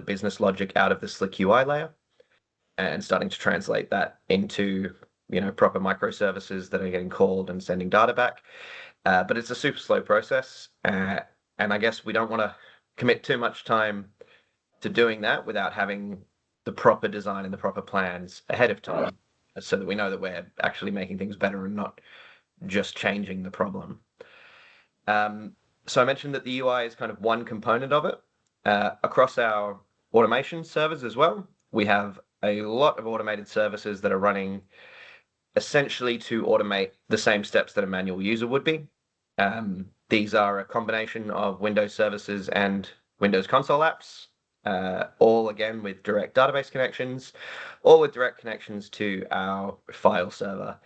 the business logic out of the slick UI layer and starting to translate that into, proper microservices that are getting called and sending data back. But it's a super slow process. And I guess we don't want to commit too much time to doing that without having the proper design and the proper plans ahead of time, so that we know that we're actually making things better and not just changing the problem. So I mentioned that the UI is kind of one component of it. Across our automation servers as well, we have a lot of automated services that are running essentially to automate the same steps that a manual user would be. These are a combination of Windows services and Windows console apps, all again with direct database connections, or with direct connections to our file server,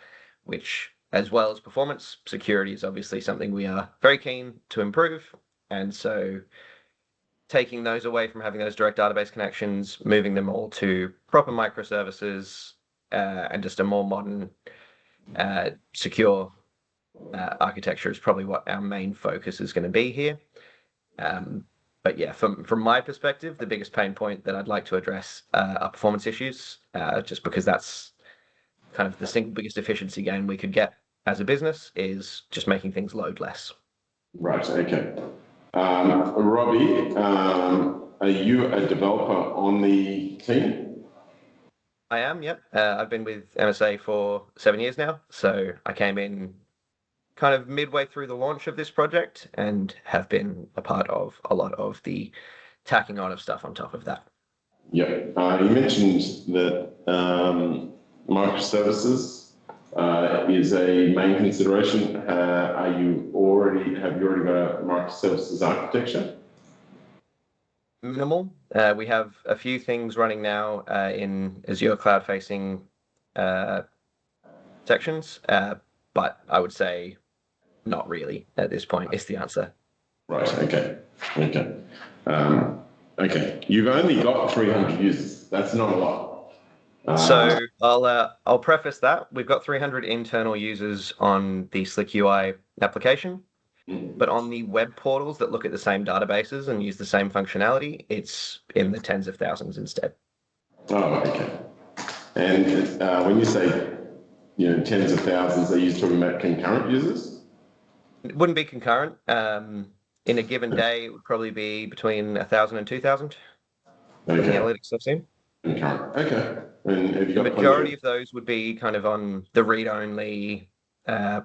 which, as well as performance, security is obviously something we are very keen to improve. And so taking those away from having those direct database connections, moving them all to proper microservices, and just a more modern, secure architecture is probably what our main focus is going to be here. But yeah, from my perspective, the biggest pain point that I'd like to address are performance issues, just because that's kind of the single biggest efficiency gain we could get as a business, is just making things load less. Right, okay. Robbie, are you a developer on the team? I am, yep. I've been with MSA for 7 years now, so I came in kind of midway through the launch of this project and have been a part of a lot of the tacking on of stuff on top of that. Yeah, you mentioned that microservices is a main consideration. Have you already got a microservices architecture? Minimal. We have a few things running now in Azure cloud-facing sections, but I would say not really at this point is the answer. Right. Okay. Okay. You've only got 300 users. That's not a lot. So I'll preface that we've got 300 internal users on the Slick UI application, but on the web portals that look at the same databases and use the same functionality, it's in the tens of thousands instead. Oh, okay. And when you say tens of thousands, are you talking about concurrent users? It wouldn't be concurrent. In a given day, it would probably be between 1,000 and 2,000. Okay. The analytics I've seen. Concurrent. Okay. And have you got the majority of those would be kind of on the read-only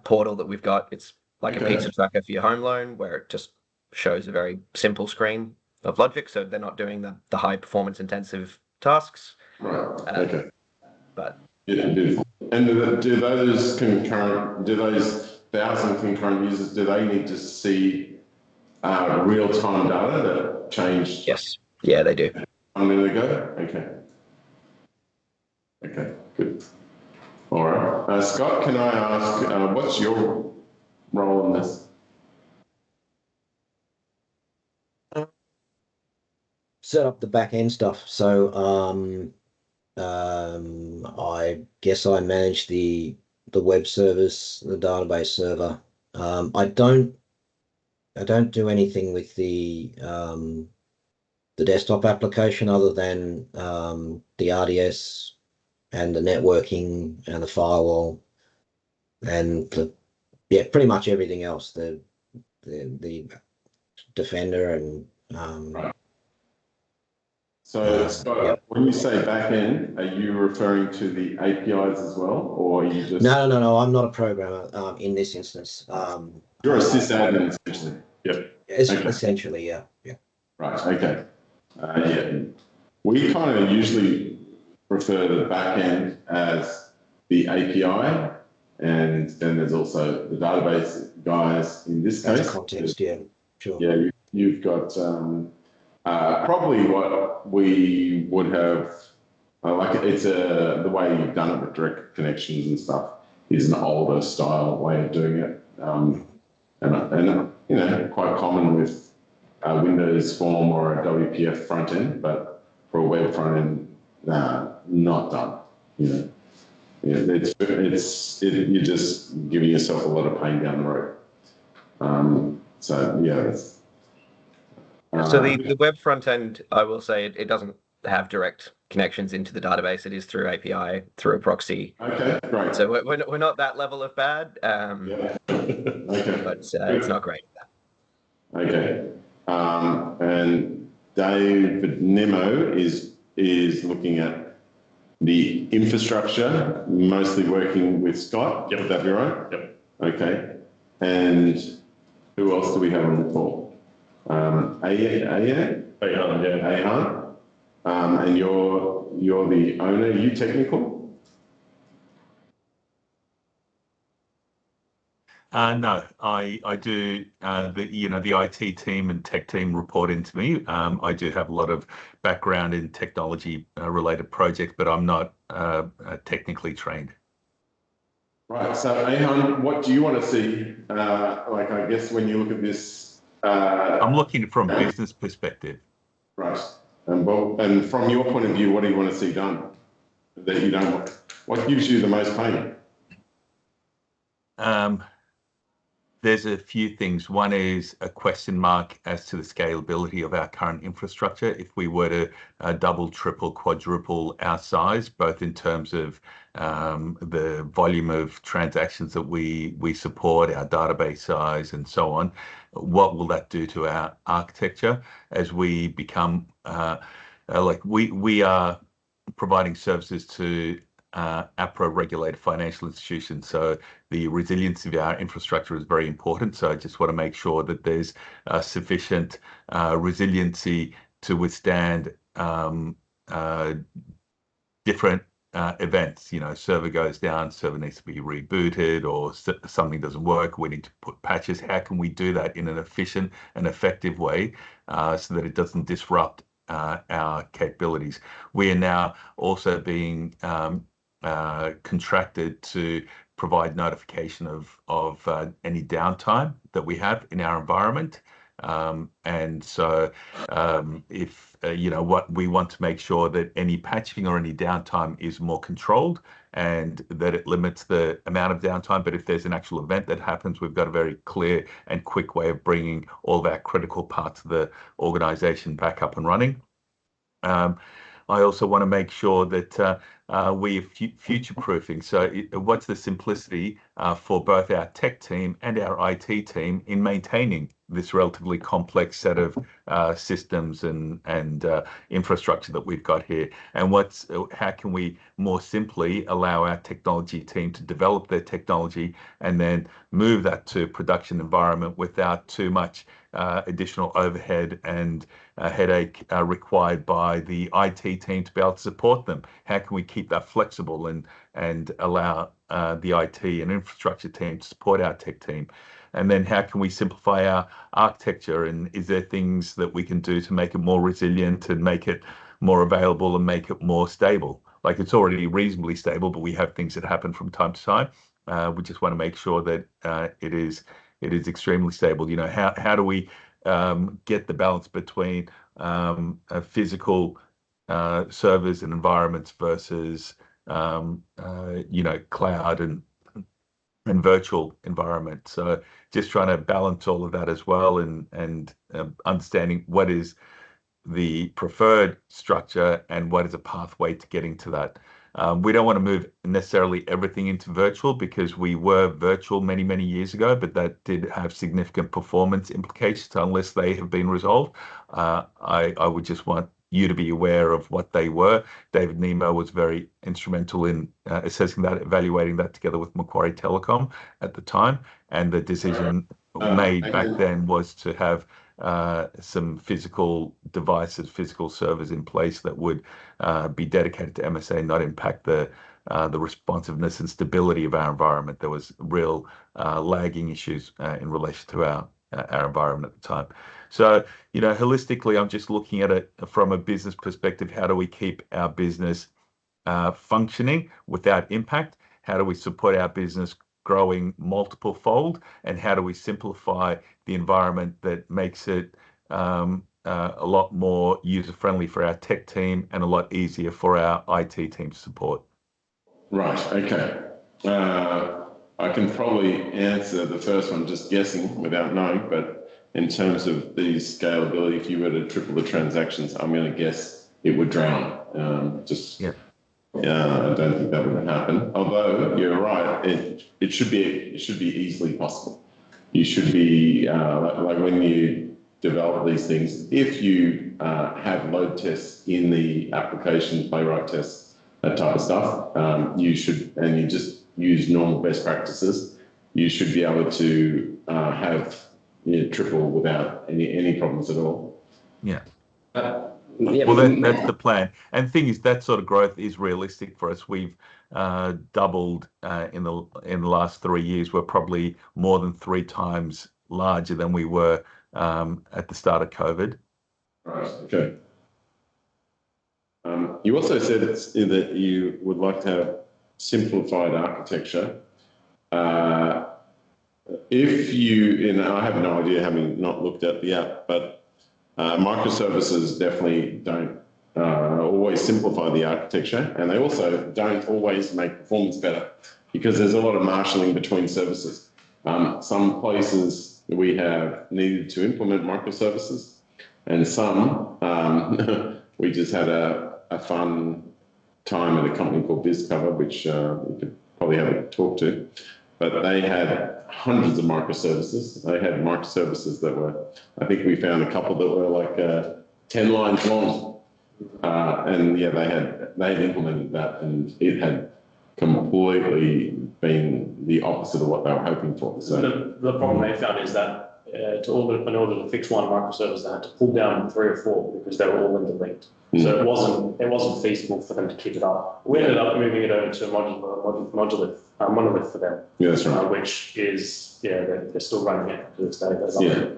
portal that we've got. It's like a pizza tracker for your home loan, where it just shows a very simple screen of logic, so they're not doing the high performance intensive tasks. Right. Okay. But yeah, beautiful. And do those 1,000 concurrent users, do they need to see real-time data that changed? Yes. Yeah, they do. A minute ago? Okay. Okay, good. All right. Scott, can I ask, what's your role in this? Set up the back end stuff. So I guess I manage the web service, the database server. I don't do anything with the desktop application other than the RDS and the networking and the firewall and pretty much everything else. The Defender and right. So, Scott, when you say back-end, are you referring to the APIs as well, or are you just... No, I'm not a programmer in this instance. You're a sysadmin, essentially. Yep. Essentially, yeah. Right, okay. Yeah. We kind of usually refer to the back-end as the API, and then there's also the database guys in this case. That's context, yeah, sure. Yeah, you've got... probably what we would have, it's the way you've done it with direct connections and stuff is an older style way of doing it, and quite common with a Windows form or a WPF front end, but for a web front end, not done. You're just giving yourself a lot of pain down the road. So yeah, So the web front end, I will say it doesn't have direct connections into the database. It is through API, through a proxy. Okay, great. So we're not that level of bad, Yeah. Okay. but it's not great. Okay. And David Nemo is looking at the infrastructure, mostly working with Scott. Yep. Would that be right? Yep. Okay. And who else do we have on the call? Ayan? Ayan. And you're the owner. Are you technical? No, I do. The IT team and tech team report into me. I do have a lot of background in technology related projects, but I'm not technically trained. Right. So, Ayan, what do you want to see? Like, I guess when you look at this, I'm looking from a business perspective. right. And from your point of view, what do you want to see done that you don't want? What gives you the most pain? There's a few things. One is a question mark as to the scalability of our current infrastructure. If we were to double, triple, quadruple our size, both in terms of the volume of transactions that we support, our database size, and so on, what will that do to our architecture as we become we are providing services to APRA-regulated financial institutions. So the resilience of our infrastructure is very important. So I just want to make sure that there's sufficient resiliency to withstand different events. Server goes down, server needs to be rebooted, or something doesn't work. We need to put patches. How can we do that in an efficient and effective way so that it doesn't disrupt our capabilities? We are now also being contracted to provide notification of any downtime that we have in our environment. And so if what we want to make sure that any patching or any downtime is more controlled and that it limits the amount of downtime. But if there's an actual event that happens, we've got a very clear and quick way of bringing all of our critical parts of the organization back up and running. I also want to make sure that we are future-proofing. So what's the simplicity for both our tech team and our IT team in maintaining this relatively complex set of systems and infrastructure that we've got here? And how can we more simply allow our technology team to develop their technology and then move that to production environment without too much additional overhead and headache required by the IT team to be able to support them? How can we keep that flexible and allow the IT and infrastructure team to support our tech team? And then how can we simplify our architecture? And is there things that we can do to make it more resilient and make it more available and make it more stable? Like, it's already reasonably stable, but we have things that happen from time to time. We just want to make sure that it is extremely stable. How do we get the balance between physical servers and environments versus cloud and virtual environment? So just trying to balance all of that as well, and understanding what is the preferred structure and what is a pathway to getting to that. We don't want to move necessarily everything into virtual, because we were virtual many, many years ago, but that did have significant performance implications unless they have been resolved. I would just want you to be aware of what they were. David Nemo was very instrumental in assessing that, evaluating that together with Macquarie Telecom at the time. And the decision made back then was to have some physical devices, physical servers in place that would be dedicated to MSA, not impact the responsiveness and stability of our environment. There was real lagging issues in relation to our environment at the time. So, holistically, I'm just looking at it from a business perspective. How do we keep our business functioning without impact? How do we support our business growing multiple fold? And how do we simplify the environment that makes it a lot more user-friendly for our tech team and a lot easier for our IT team to support? Right, okay. I can probably answer the first one just guessing without knowing, but in terms of the scalability, if you were to triple the transactions, I'm going to guess it would drown. Yeah. I don't think that would happen. Although you're right, it should be easily possible. You should be like when you develop these things, if you have load tests in the application, playwright tests, that type of stuff, you should, and you just use normal best practices, you should be able to have triple without any problems at all. Yeah. Yeah, Well, that's the plan. And the thing is, that sort of growth is realistic for us. We've doubled in the last 3 years. We're probably more than 3 times larger than we were at the start of COVID. Right. Okay. You also said that you would like to have simplified architecture. If you, and I have no idea, having not looked at the app, but microservices definitely don't always simplify the architecture, and they also don't always make performance better because there's a lot of marshalling between services. Some places we have needed to implement microservices, and some we just had a fun time at a company called BizCover, which you could probably have a talk to. But they had hundreds of microservices. They had microservices that were, I think we found a couple that were like 10 lines long. And yeah, they had implemented that, and it had completely been the opposite of what they were hoping for. So the problem they found is that in order to fix one microservice, they had to pull down 3 or 4 because they were all interlinked. So it wasn't feasible for them to keep it up. We ended up moving it over to a monolith for them. Yeah, that's right. Which is they're still running it to this day. Yeah.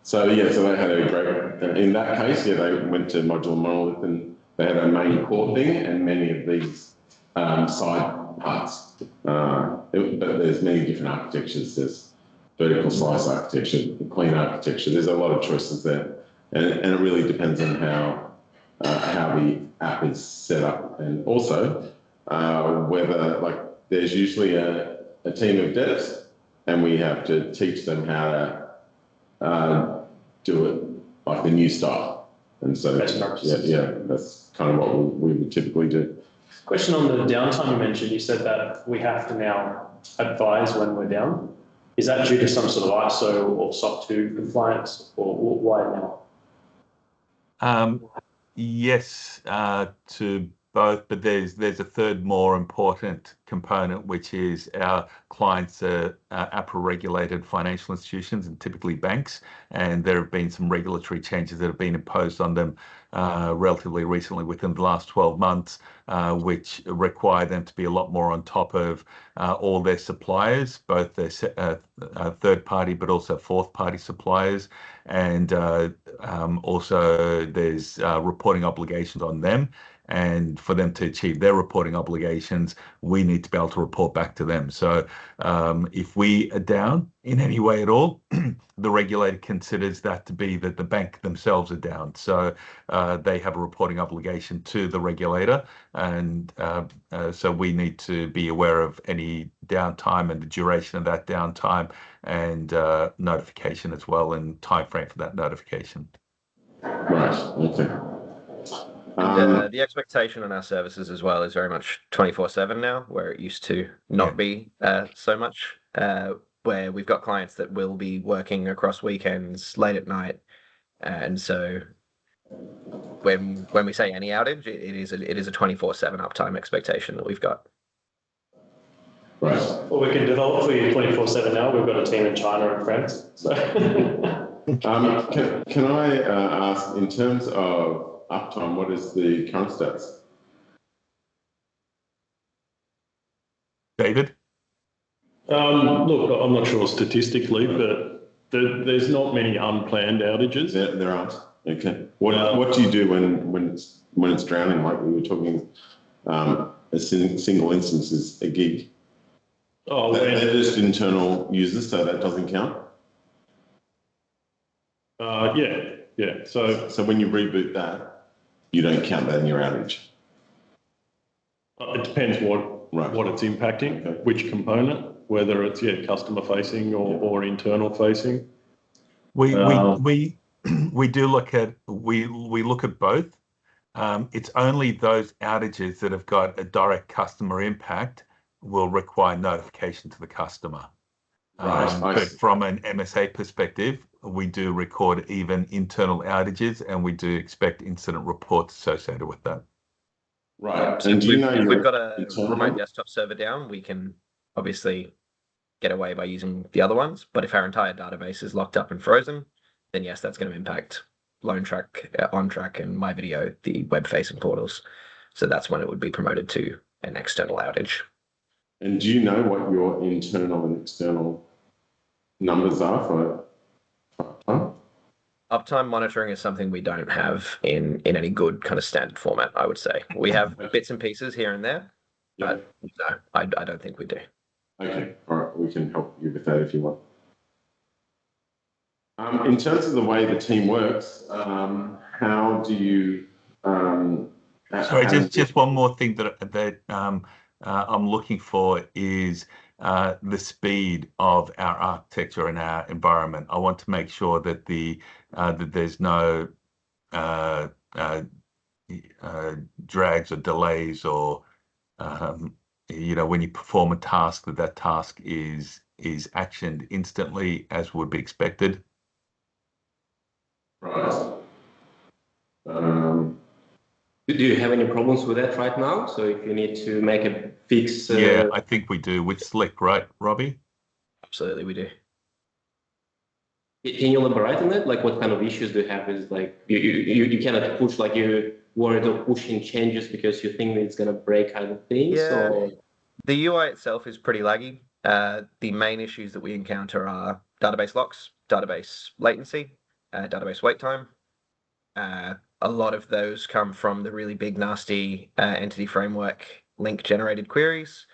So they had a great. In that case, they went to modular monolith, and they had a main core thing and many of these side parts. But there's many different architectures. There's vertical slice architecture, clean architecture. There's a lot of choices there, and it really depends on how the app is set up, and also whether there's usually a team of devs, and we have to teach them how to do it like the new style. And so that's kind of what we would typically do. Question on the downtime you mentioned. You said that we have to now advise when we're down. Is that due to some sort of ISO or SOC 2 compliance, or why now? Yes, to both, but there's a third more important component, which is our clients are APRA-regulated financial institutions and typically banks, and there have been some regulatory changes that have been imposed on them relatively recently within the last 12 months, which require them to be a lot more on top of all their suppliers, both their third-party but also fourth-party suppliers, and also there's reporting obligations on them. And for them to achieve their reporting obligations, we need to be able to report back to them. So if we are down in any way at all, the regulator considers that to be that the bank themselves are down. So they have a reporting obligation to the regulator. And so we need to be aware of any downtime and the duration of that downtime, and notification as well, and time frame for that notification. Right. Okay. And the expectation on our services as well is very much 24/7 now, where it used to not be so much. Where we've got clients that will be working across weekends, late at night, and so when we say any outage, it is a 24/7 uptime expectation that we've got. Right. Well, we can develop for you 24/7 now. We've got a team in China and France. So. Can I ask, in terms of uptime, what is the current status? David? Look, I'm not sure statistically, but there's not many unplanned outages. There aren't. Okay. What do you do when it's drowning? Like we were talking, a single instance is a gig. Oh, they're just internal users, so that doesn't count. Yeah. So when you reboot that, you don't count that in your outage. It depends what it's impacting, which component, whether it's customer facing or internal facing. We Um, we we do look at we look at both. It's only those outages that have got a direct customer impact will require notification to the customer. Right. But from an MSA perspective, we do record even internal outages, and we do expect incident reports associated with that. Right. So And do you know if your we've got a internal remote one? desktop server down, we can obviously get away by using the other ones. But if our entire database is locked up and frozen, then yes, that's going to impact LoanTrack, OnTrack, and MyVideo, the web-facing portals. So that's when it would be promoted to an external outage. And do you know what your internal and external numbers are for uptime? Uptime monitoring is something we don't have in any good kind of standard format, I would say. We have bits and pieces here and there, Yeah. but no, I don't think we do. Okay. All right. We can help you with that if you want. In terms of the way the team works, how do you? Sorry, just one more thing that I'm looking for is the speed of our architecture and our environment. I want to make sure that that there's no drags or delays, or when you perform a task, that task is actioned instantly as would be expected. Right. Do you have any problems with that right now? So if you need to make a fix, Yeah, I think we do with Slick, right, Robbie? Absolutely, we do. can you elaborate on that? Like, what kind of issues do you have? Is like you cannot push, like you're worried of pushing changes because you think that it's gonna break other things, Yeah. or The UI itself is pretty laggy. The main issues that we encounter are database locks, database latency, database wait time. A lot of those come from the really big, nasty entity framework link generated queries.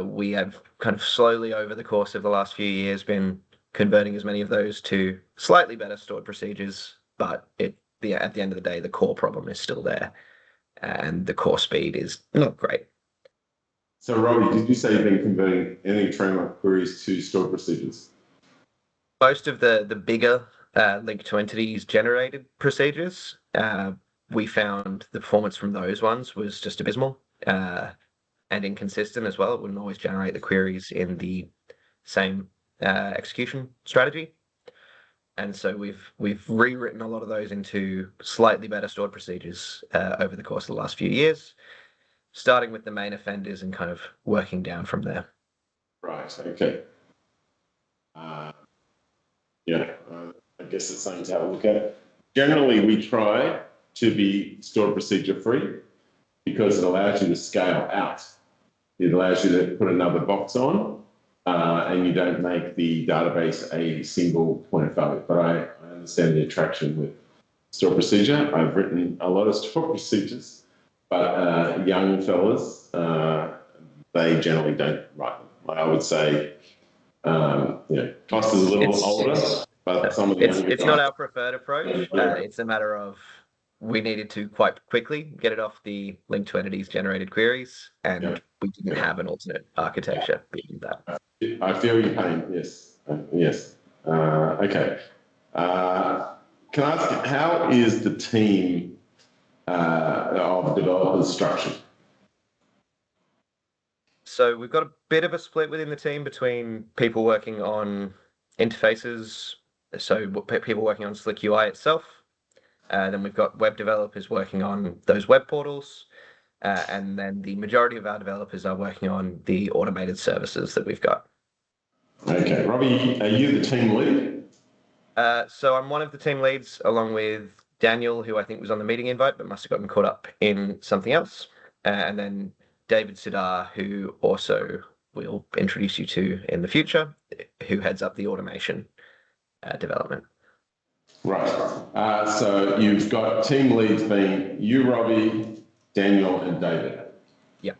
We have kind of slowly over the course of the last few years been converting as many of those to slightly better stored procedures, but at the end of the day, the core problem is still there, and the core speed is not great. So, Robbie, did you say you've been converting any framework queries to stored procedures? Most of the bigger link to entities generated procedures, we found the performance from those ones was just abysmal and inconsistent as well. It wouldn't always generate the queries in the same execution strategy. And so we've rewritten a lot of those into slightly better stored procedures over the course of the last few years, starting with the main offenders and kind of working down from there. Right. Okay. I guess it's something to have a look at. Generally, we try to be stored procedure free because it allows you to scale out. It allows you to put another box on, and you don't make the database a single point of failure. But I understand the attraction with stored procedure. I've written a lot of stored procedures, but young fellas, they generally don't write them. I would say, Cost is a little older, but some of the younger It's guys, not our preferred approach. It's a matter of we needed to quite quickly get it off the link to entities generated queries, and we didn't have an alternate architecture beyond that. I feel your pain. Yes. Yes. Okay. Can I ask, how is the team of developers structured? So we've got a bit of a split within the team between people working on interfaces, so people working on Slick UI itself. Then we've got web developers working on those web portals. And then the majority of our developers are working on the automated services that we've got. Okay. Robbie, are you the team lead? So I'm one of the team leads along with Daniel, who I think was on the meeting invite, but must have gotten caught up in something else. And then David Sudar, who also we'll introduce you to in the future, who heads up the automation development. Right. So you've got team leads being you, Robbie, Daniel, and David. Yeah.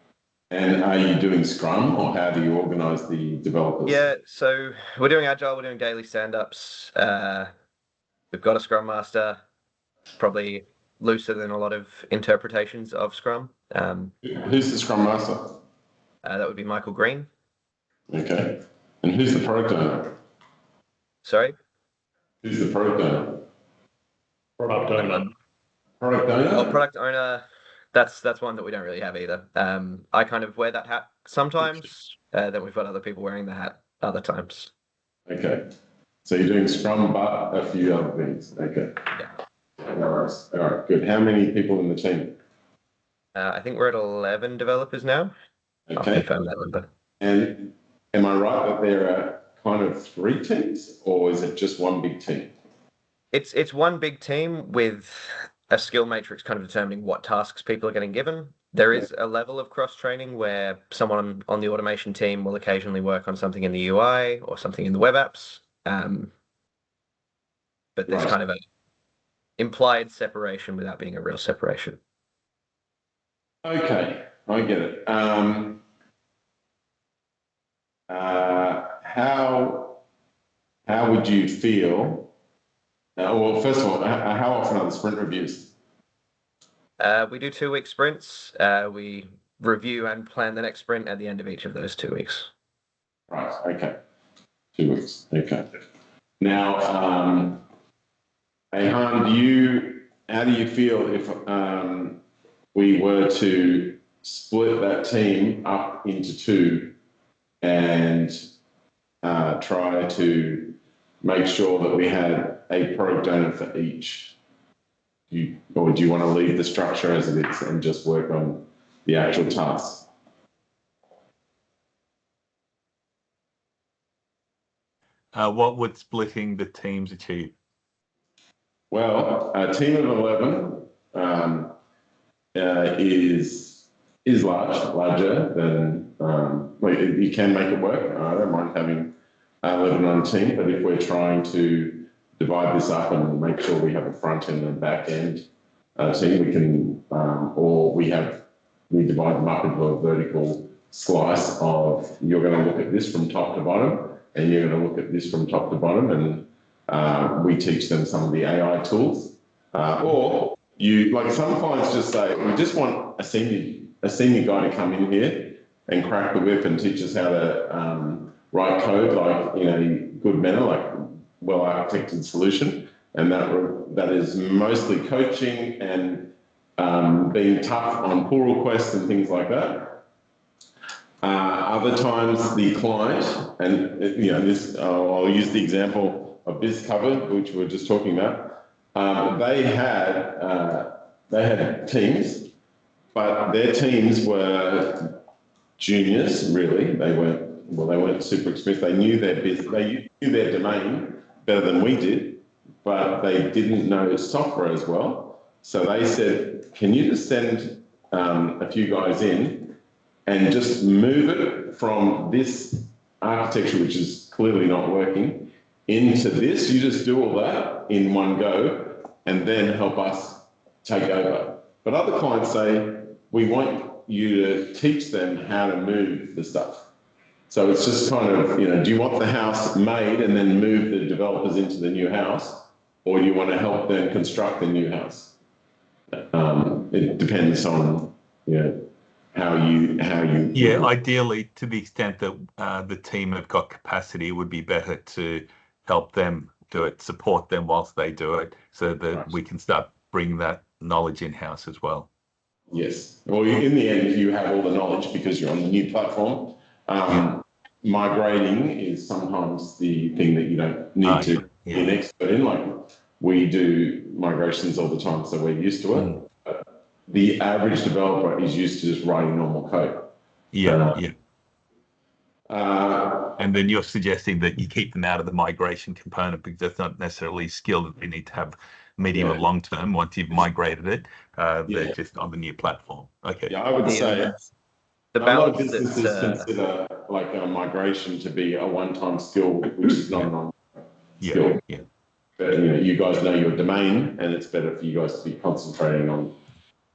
And are you doing Scrum, or how do you organise the developers? Yeah, so we're doing Agile, we're doing daily stand-ups. We've got a Scrum Master, probably looser than a lot of interpretations of Scrum. Who's the Scrum Master? That would be Michael Green. Okay. And who's the product owner? Sorry? Who's the product owner? Product owner. Product owner? Oh, product owner. That's one that we don't really have either. I kind of wear that hat sometimes. Then we've got other people wearing the hat other times. Okay. So you're doing Scrum, but a few other things. Okay. Yeah. All right, good. How many people in the team? I think we're at 11 developers now. I'll Okay. confirm that number. And am I right that there are kind of 3 teams, or is it just one big team? It's one big team with a skill matrix kind of determining what tasks people are getting given. There is a level of cross training where someone on the automation team will occasionally work on something in the UI or something in the web apps. But there's kind of an implied separation without being a real separation. Okay, I get it. How would you feel? Well, first of all, how often are the sprint reviews? We do 2-week sprints. We review and plan the next sprint at the end of each of those 2 weeks. Right. Okay. 2 weeks. Okay. Now, Ayhan, how do you feel if we were to split that team up into 2 and try to make sure that we had a product owner for each? Or do you want to leave the structure as it is and just work on the actual tasks? What would splitting the teams achieve? Well, a team of 11 is larger than, you can make it work. I don't mind having 11 on a team, but if we're trying to divide this up and make sure we have a front end and back end team, we can, or we divide them up into a vertical slice of, you're going to look at this from top to bottom, and you're going to look at this from top to bottom, and we teach them some of the AI tools. Or some clients just say, we just want a senior guy to come in here and crack the whip and teach us how to write code like in a good manner, like well-architected solution. And that is mostly coaching and being tough on pull requests and things like that. Other times the client, and this, I'll use the example of BizCover, which we were just talking about. They had teams, but their teams were juniors. Really, they weren't super experienced. They knew their business, they knew their domain better than we did, but they didn't know software as well. So they said, "Can you just send a few guys in and just move it from this architecture, which is clearly not working, into this? You just do all that in one go and then help us take over." But other clients say, "We want you to teach them how to move the stuff." So it's just kind of, do you want the house made and then move the developers into the new house, or do you want to help them construct the new house? It depends on, how you. Yeah, ideally, to the extent that the team have got capacity, it would be better to help them do it, support them whilst they do it, so that we can start bringing that knowledge in-house as well. Yes. Well, in the end, you have all the knowledge because you're on the new platform. Migrating is sometimes the thing that you don't need to be an expert in. Like, we do migrations all the time, so we're used to it. The average developer is used to just writing normal code. And then you're suggesting that you keep them out of the migration component because that's not necessarily a skill that they need to have medium and long term. Once you've migrated it, they're just on the new platform. Okay. Yeah, I would say the a lot of balance businesses consider like a migration to be a one-time skill, which is not an ongoing skill. But you guys know your domain, and it's better for you guys to be concentrating on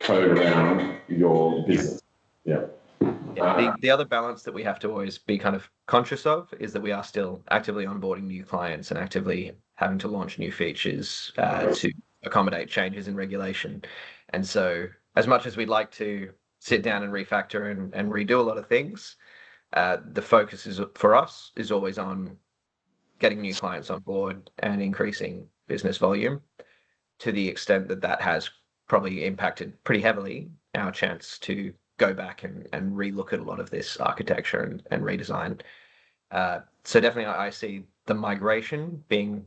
code around your business. The other balance that we have to always be kind of conscious of is that we are still actively onboarding new clients and actively having to launch new features to accommodate changes in regulation. And so as much as we'd like to sit down and refactor and redo a lot of things, the focus for us is always on getting new clients on board and increasing business volume, to the extent that that has probably impacted pretty heavily our chance to go back and relook at a lot of this architecture and redesign. So definitely I see the migration being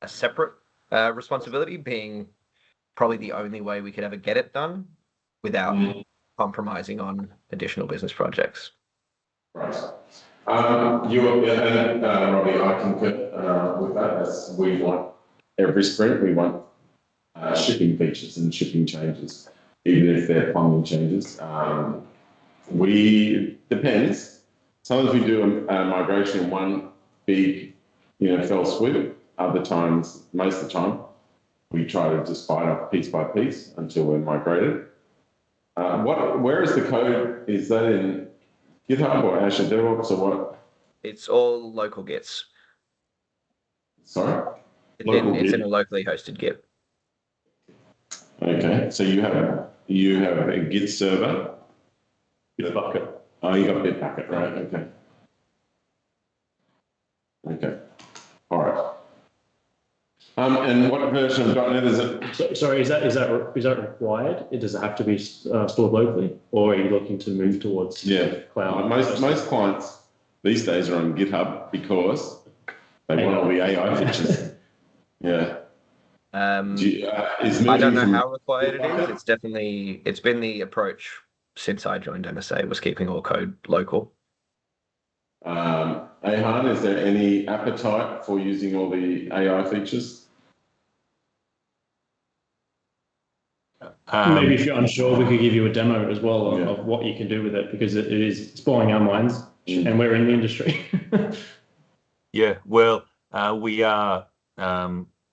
a separate responsibility, being probably the only way we could ever get it done without compromising on additional business projects. Right. Robbie, I concur with that. As we want every sprint, we want shipping features and shipping changes, even if they're plumbing changes. Depends. Sometimes we do a migration in one big, fell swoop. Other times, most of the time, we try to just bite off piece by piece until we're migrated. Where is the code? Is that in GitHub or Azure DevOps or what? It's all local Gits. Sorry? It's in a locally hosted Git. Okay, so you have a Git server. Bitbucket. Oh, you got Bitbucket, right? Okay. Okay. All right. And what version of .NET is it? Sorry, is that required? Does it have to be stored locally, or are you looking to move towards cloud? Most clients these days are on GitHub because they want all the AI features. Yeah. I don't know how required it is. It's been the approach since I joined MSA, was keeping all code local. Ahan, is there any appetite for using all the AI features? Maybe if you're unsure, we could give you a demo as well of what you can do with it, because it's blowing our minds, and we're in the industry. Yeah, well, we are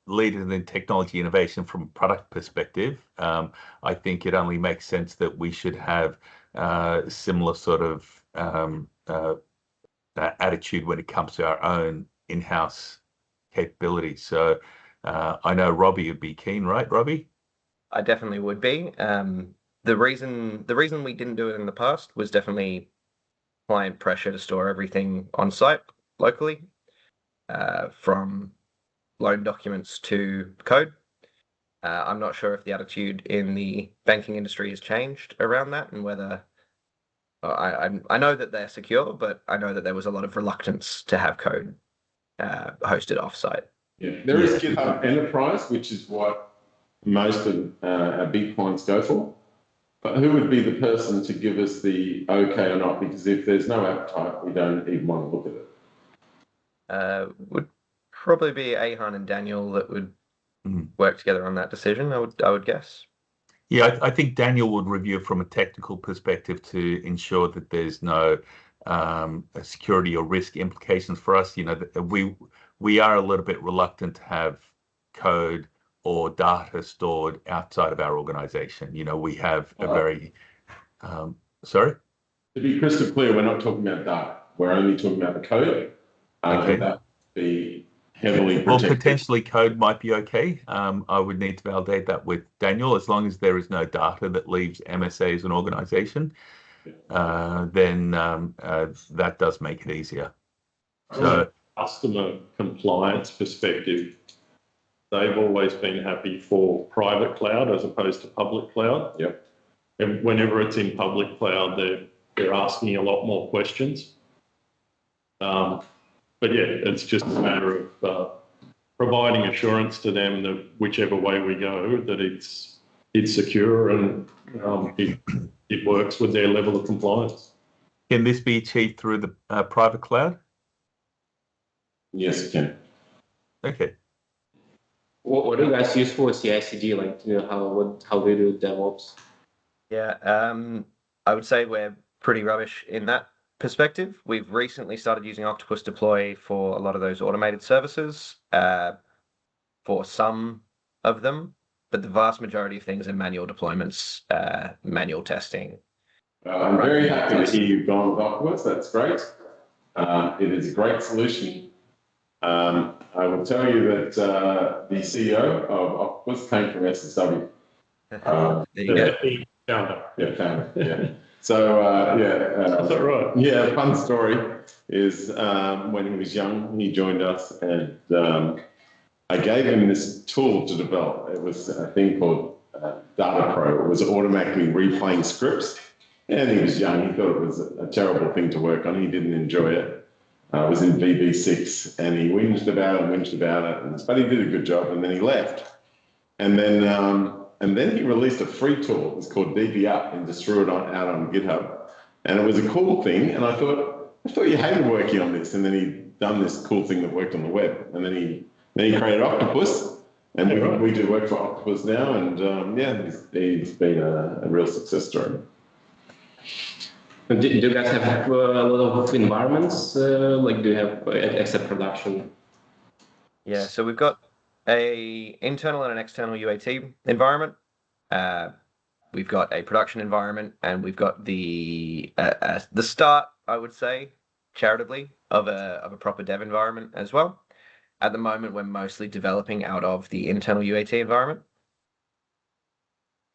leaders in technology innovation from a product perspective. I think it only makes sense that we should have similar sort of attitude when it comes to our own in-house capabilities. So I know Robbie would be keen, right, Robbie? I definitely would be. The reason we didn't do it in the past was definitely client pressure to store everything on site locally, from loan documents to code. I'm not sure if the attitude in the banking industry has changed around that, and whether I know that they're secure, but I know that there was a lot of reluctance to have code hosted offsite. Yeah, there is GitHub Enterprise, which is what most of our big clients go for. But who would be the person to give us the okay or not? Because if there's no appetite, we don't even want to look at it. Would probably be Ahan and Daniel that would work together on that decision, I would guess. Yeah, I think Daniel would review it from a technical perspective to ensure that there's no security or risk implications for us. We are a little bit reluctant to have code or data stored outside of our organization. We have a very sorry? To be crystal clear, we're not talking about data. We're only talking about the code. Okay. That would be heavily protected. Well, potentially code might be okay. I would need to validate that with Daniel. As long as there is no data that leaves MSA as an organization, then that does make it easier. So, customer compliance perspective, they've always been happy for private cloud as opposed to public cloud. Yep. And whenever it's in public cloud, they're asking a lot more questions. But yeah, it's just a matter of providing assurance to them that whichever way we go, that it's secure and it works with their level of compliance. Can this be achieved through the private cloud? Yes, it can. Okay. What do you guys use for CI/CD? Like, how do you do DevOps? Yeah, I would say we're pretty rubbish in that perspective. We've recently started using Octopus Deploy for a lot of those automated services, for some of them, but the vast majority of things are manual deployments, manual testing. I'm very happy to hear you've gone with Octopus. That's great. It is a great solution. I will tell you that the CEO of Octopus came from SSW. There you go. Founder. Yeah, founder. Yeah. So Is that right? yeah, fun story is when he was young, he joined us, and I gave him this tool to develop. It was a thing called Data Pro. It was automatically replaying scripts, and he was young. He thought it was a terrible thing to work on. He didn't enjoy it. It was in VB6, and he whinged about it, but he did a good job, and then he left. And then he released a free tool. It was called DB Up, and just threw it out on GitHub. And it was a cool thing. And I thought you hated working on this. And then he'd done this cool thing that worked on the web. And then he created Octopus, and we do work for Octopus now. And yeah, he's been a real success story. Do you guys have a lot of environments? Like, do you have except production? Yeah, so we've got a internal and an external UAT environment. We've got a production environment, and we've got the start, I would say, charitably, of a proper dev environment as well. At the moment, we're mostly developing out of the internal UAT environment.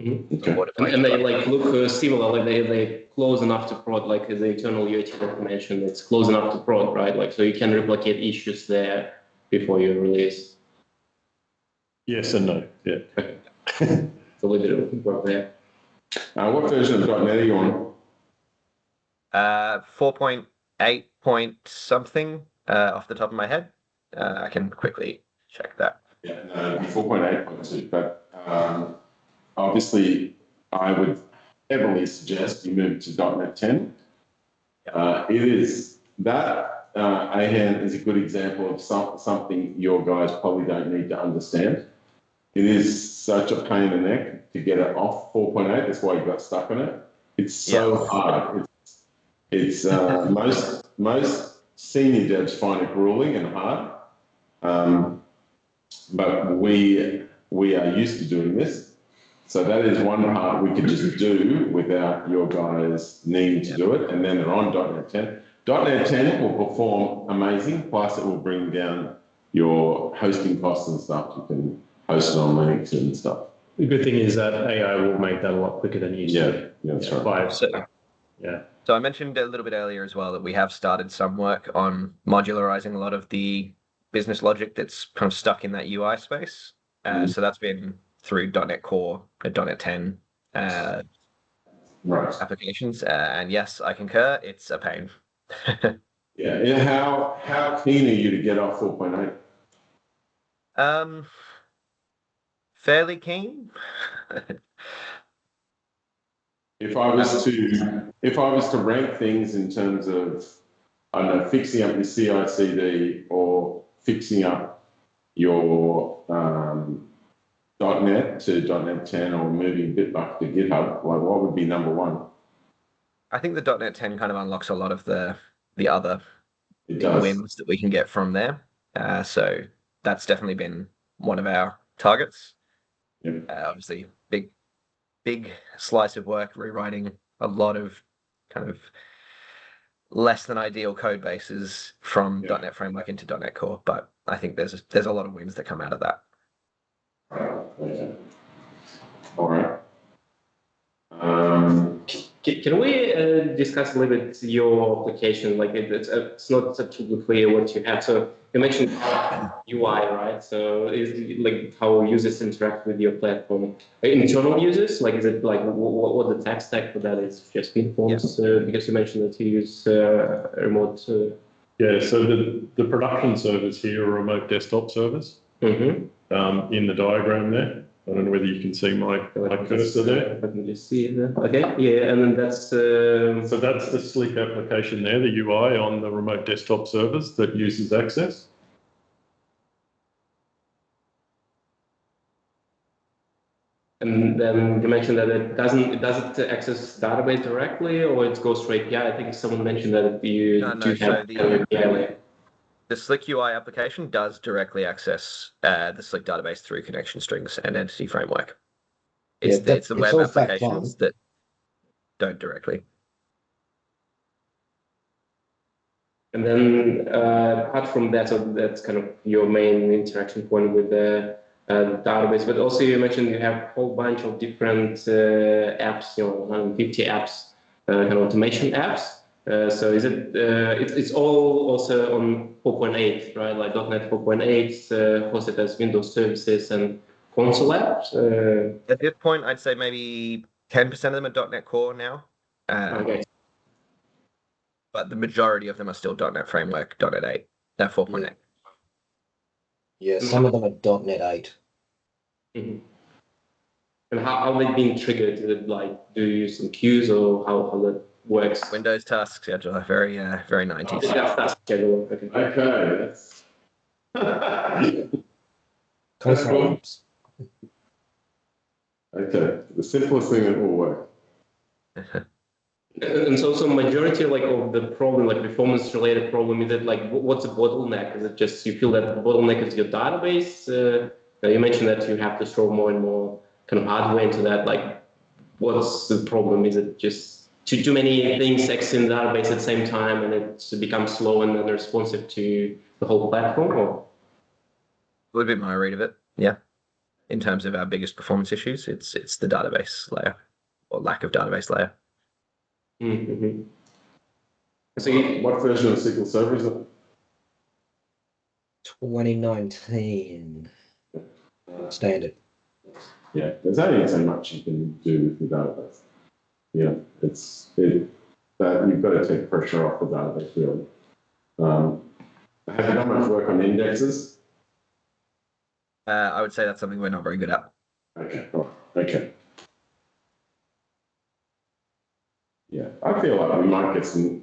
Mm-hmm. Okay. And they like look similar, like they close enough to prod, like the internal UAT that you mentioned, it's close enough to prod, right? Like, so you can replicate issues there before you release. Yes and no, yeah. So we did work there. What version of .NET are you on? 4.8 point something off the top of my head. I can quickly check that. Yeah, no, 4.8.2, but obviously I would heavily suggest you move to .NET 10. It is that AHAN is a good example of something your guys probably don't need to understand. It is such a pain in the neck to get it off 4.8. That's why you got stuck on it. It's so hard. It's most senior devs find it grueling and hard. But we are used to doing this. So that is one part we could just do without your guys needing to do it. And then they're on .NET 10. .NET 10 will perform amazing. Plus it will bring down your hosting costs and stuff. You can host it on Linux and stuff. The good thing is that AI will make that a lot quicker than it used to. Yeah, that's right. So I mentioned a little bit earlier as well that we have started some work on modularizing a lot of the business logic that's kind of stuck in that UI space. So that's been through .NET Core, .NET 10 applications. And yes, I concur, it's a pain. Yeah. How keen are you to get off 4.8? Fairly keen. If I was to rank things in terms of, I don't know, fixing up your CI/CD or fixing up your .NET to .NET 10 or moving Bitbucket to GitHub, what would be number one? I think the .NET 10 kind of unlocks a lot of the other wins that we can get from there. So that's definitely been one of our targets. Yeah. Obviously, big slice of work, rewriting a lot of kind of less than ideal code bases from .NET Framework into .NET Core, but I think there's a lot of wins that come out of that. All right. Can we discuss a little bit your application? Like it's not totally clear what you have. So you mentioned UI, right? So is like how users interact with your platform. Internal users, like is it like what the tech stack for that is? Just pinforms, because you mentioned that you use remote. Yeah, so the production servers here are remote desktop servers. In the diagram there. I don't know whether you can see my cursor there. Let me just see it. Okay, yeah, and then that's... So that's the Slick application there, the UI on the remote desktop servers that uses access. And then you mentioned that it does it access database directly, or it goes straight? Yeah, I think someone mentioned that you do have the Slick UI application does directly access the Slick database through connection strings and entity framework. It's the web applications that don't directly. And then apart from that, so that's kind of your main interaction point with the database. But also you mentioned you have a whole bunch of different apps, 150 apps kind of automation apps. So is it? It's all also on 4.8, right? Like .NET 4.8, hosted as Windows services and console apps. At this point, I'd say maybe 10% of them are .NET Core now. Okay. But the majority of them are still .NET Framework, .NET 8, 4.8. Yeah, some of them are .NET 8. Mm-hmm. And how they being triggered? Is it like, do you use some queues or how that works? Windows task scheduler, very 90s. That's schedule. Okay. Okay, that's Console apps. okay. The simplest thing that will work. And so majority like of the problem, like performance related problem, is it like what's a bottleneck? Is it just you feel that the bottleneck is your database? You mentioned that you have to throw more and more kind of hardware into that. Like, what's the problem? Is it just too many things accessing the database at the same time, and it becomes slow and unresponsive to the whole platform? Or A little bit my read of it, yeah. In terms of our biggest performance issues, it's the database layer or lack of database layer. mm-hmm. So What version of SQL Server is it? 2019 standard. Yeah, there's only so much you can do with the database. Yeah, that you've got to take pressure off the database really. Have you done much work on indexes? I would say that's something we're not very good at. Okay, all right. Okay. Yeah, I feel like we might get some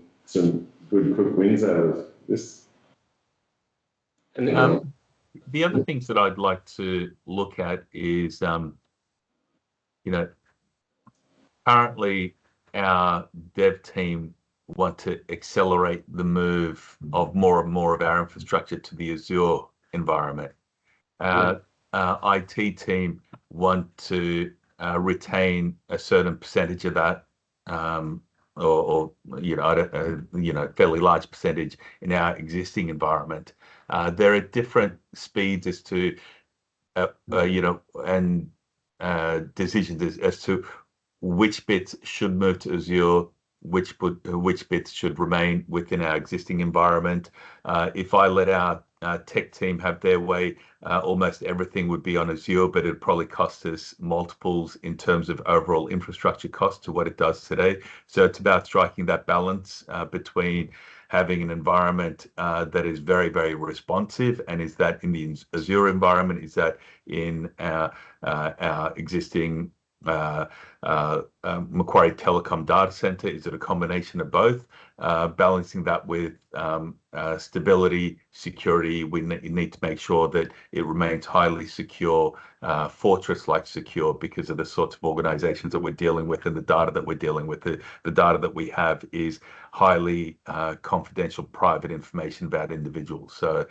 good quick wins out of this. and then, The other things that I'd like to look at is, currently our dev team want to accelerate the move of more and more of our infrastructure to the Azure environment. Our IT team want to retain a certain percentage of that, fairly large percentage in our existing environment. There are different speeds as to, and decisions as to which bits should move to Azure, which bits should remain within our existing environment. If I let our tech team have their way, almost everything would be on Azure, but it'd probably cost us multiples in terms of overall infrastructure cost to what it does today. So it's about striking that balance between having an environment that is very, very responsive, and is that in the Azure environment, is that in our existing Macquarie Telecom data center? Is it a combination of both? Balancing that with stability, security. We need to make sure that it remains highly secure, fortress-like secure, because of the sorts of organizations that we're dealing with and the data that we're dealing with. The data that we have is highly confidential, private information about individuals. So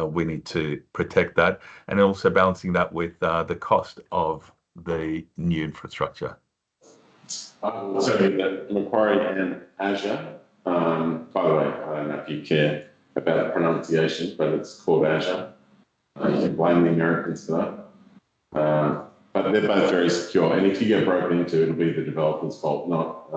we need to protect that, and also balancing that with the cost of the new infrastructure. I will tell you that Macquarie and Azure, by the way, I don't know if you care about pronunciation, but it's called Azure. You can blame the Americans for that. But they're both very secure, and if you get broken into, it'll be the developer's fault, not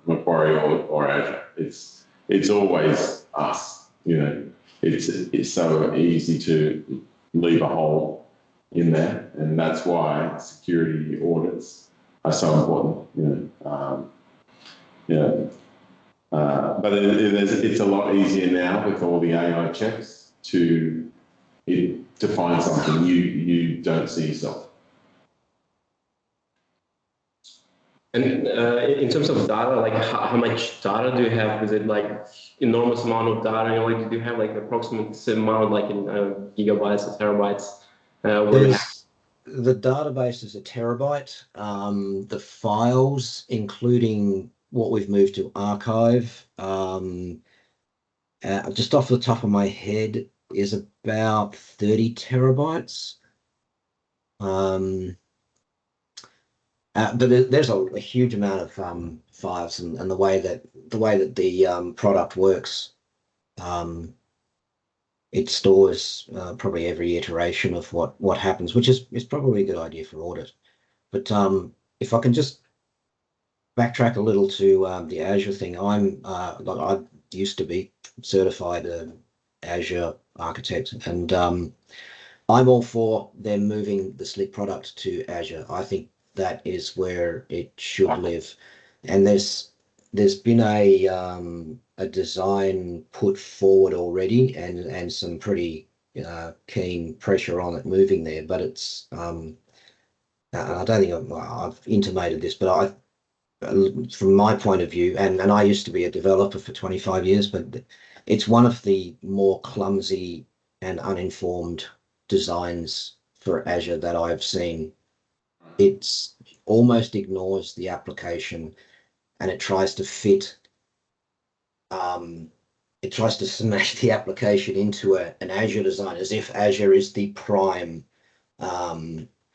Macquarie or Azure. It's always us. It's so easy to leave a hole in there, and that's why security audits are so important. But it's a lot easier now with all the AI checks to find something you don't see yourself. And in terms of data, like how much data do you have? Is it like enormous amount of data? Like, do you have like approximate amount, like in gigabytes or terabytes? The database is a terabyte. The files, including what we've moved to archive, just off the top of my head, is about 30 terabytes. But there's a huge amount of files, and the way that the product works, it stores probably every iteration of what happens, which is probably a good idea for audit. But if I can just backtrack a little to the Azure thing. I used to be certified Azure architect, and I'm all for them moving the Slick product to Azure. I think that is where it should live. And there's been a design put forward already, and some pretty keen pressure on it moving there. But it's I don't think I've intimated this, but from my point of view, and I used to be a developer for 25 years, but it's one of the more clumsy and uninformed designs for Azure that I've seen. It's almost ignores the application, and it tries to fit, it tries to smash the application into an Azure design as if Azure is the prime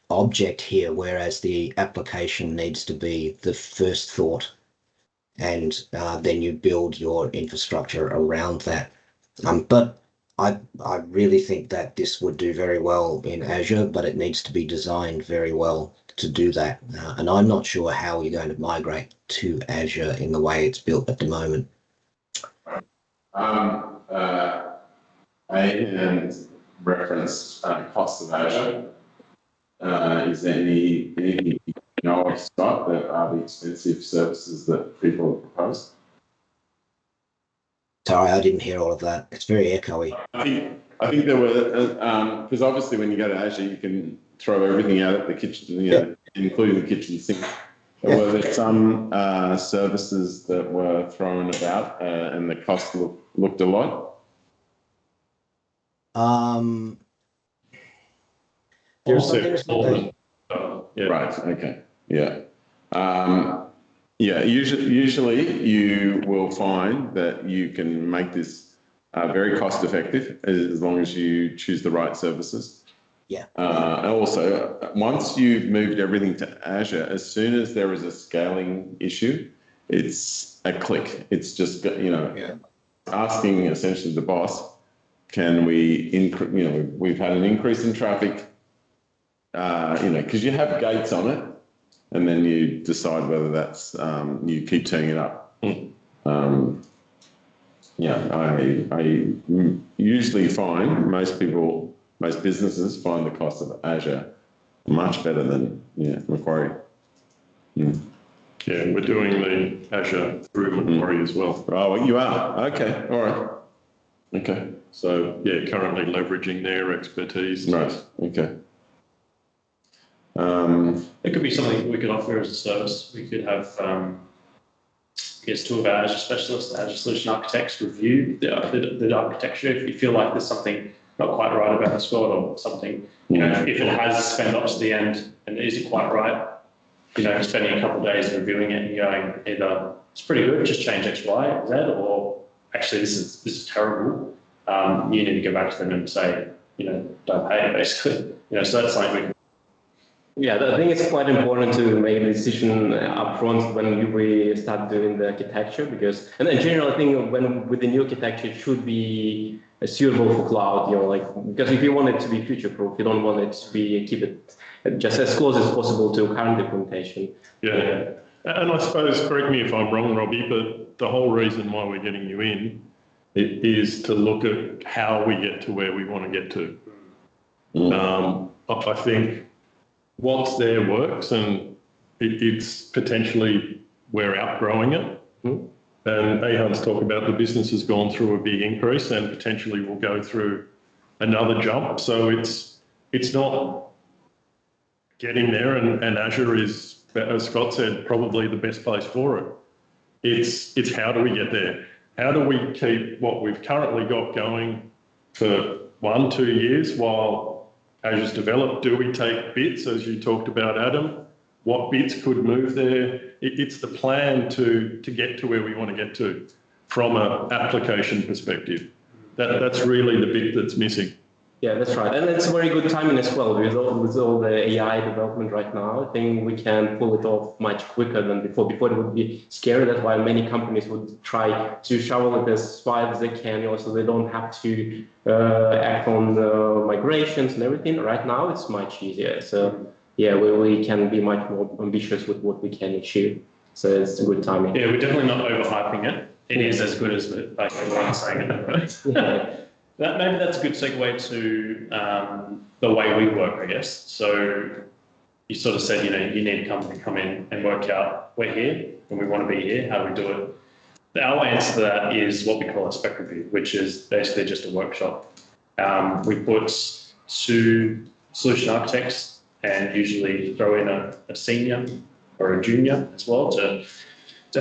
object here, whereas the application needs to be the first thought, and then you build your infrastructure around that. But I really think that this would do very well in Azure, but it needs to be designed very well to do that. And I'm not sure how you're going to migrate to Azure in the way it's built at the moment. And reference cost of Azure. Is there anything you know of, Scott, that are the expensive services that people have proposed? Sorry, I didn't hear all of that. It's very echoey. I think there were, because obviously when you go to Azure, you can throw everything out at the kitchen, you know, including the kitchen sink. Were there some services that were thrown about and the cost looked a lot? There's Yeah. Right. Okay. Yeah. Yeah. Usually you will find that you can make this very cost effective as long as you choose the right services. Yeah. And also, once you've moved everything to Azure, as soon as there is a scaling issue, it's a click. It's just, you know, asking essentially the boss, can we increase, you know, we've had an increase in traffic, you know, because you have gates on it, and then you decide whether that's, you keep turning it up. Yeah, I usually find most businesses find the cost of Azure much better than Macquarie. Yeah, we're doing the Azure through Macquarie as well. Oh, you are? Okay, all right. Okay. So, yeah, currently leveraging their expertise. Right, okay. It could be something we could offer as a service. We could have, two of our Azure specialists, the Azure Solution Architects, review the architecture. If you feel like there's something not quite right about the squad or something, you know, if it has spent up to the end and is it quite right, you know, spending a couple of days reviewing it and going either it's pretty good, just change X, Y, Z, or actually this is terrible. You need to go back to them and say, you know, don't pay it, basically. You know, so that's something we can. Yeah, I think it's quite important to make a decision upfront when we start doing the architecture, because, and in general, I think when with the new architecture, it should be suitable for cloud, you know, like, because if you want it to be future-proof, you don't want it to be, keep it just as close as possible to current implementation. Yeah, and I suppose, correct me if I'm wrong, Robbie, but the whole reason why we're getting you in is to look at how we get to where we want to get to. I think what's there works, and it's potentially we're outgrowing it. And Ahan's talked about the business has gone through a big increase and potentially will go through another jump. So it's not getting there, and Azure is, as Scott said, probably the best place for it. It's how do we get there? How do we keep what we've currently got going for 1-2 years while Azure's developed? Do we take bits, as you talked about, Adam? What bits could move there? It's the plan to get to where we want to get to from an application perspective. That's really the bit that's missing. Yeah, that's right. And it's very good timing as well with all the AI development right now. I think we can pull it off much quicker than before. Before it would be scary. That's why many companies would try to shovel it as wide as they can, you know, so they don't have to act on migrations and everything. Right now, it's much easier. So yeah, we can be much more ambitious with what we can achieve. So it's good timing. Yeah, we're definitely not overhyping it. It is as good as like everyone's saying it, right? Maybe that's a good segue to the way we work, I guess. So you sort of said, you need a company to come in and work out, we're here and we want to be here, how do we do it? Our answer to that is what we call a spec review, which is basically just a workshop. We put 2 solution architects and usually throw in a senior or a junior as well to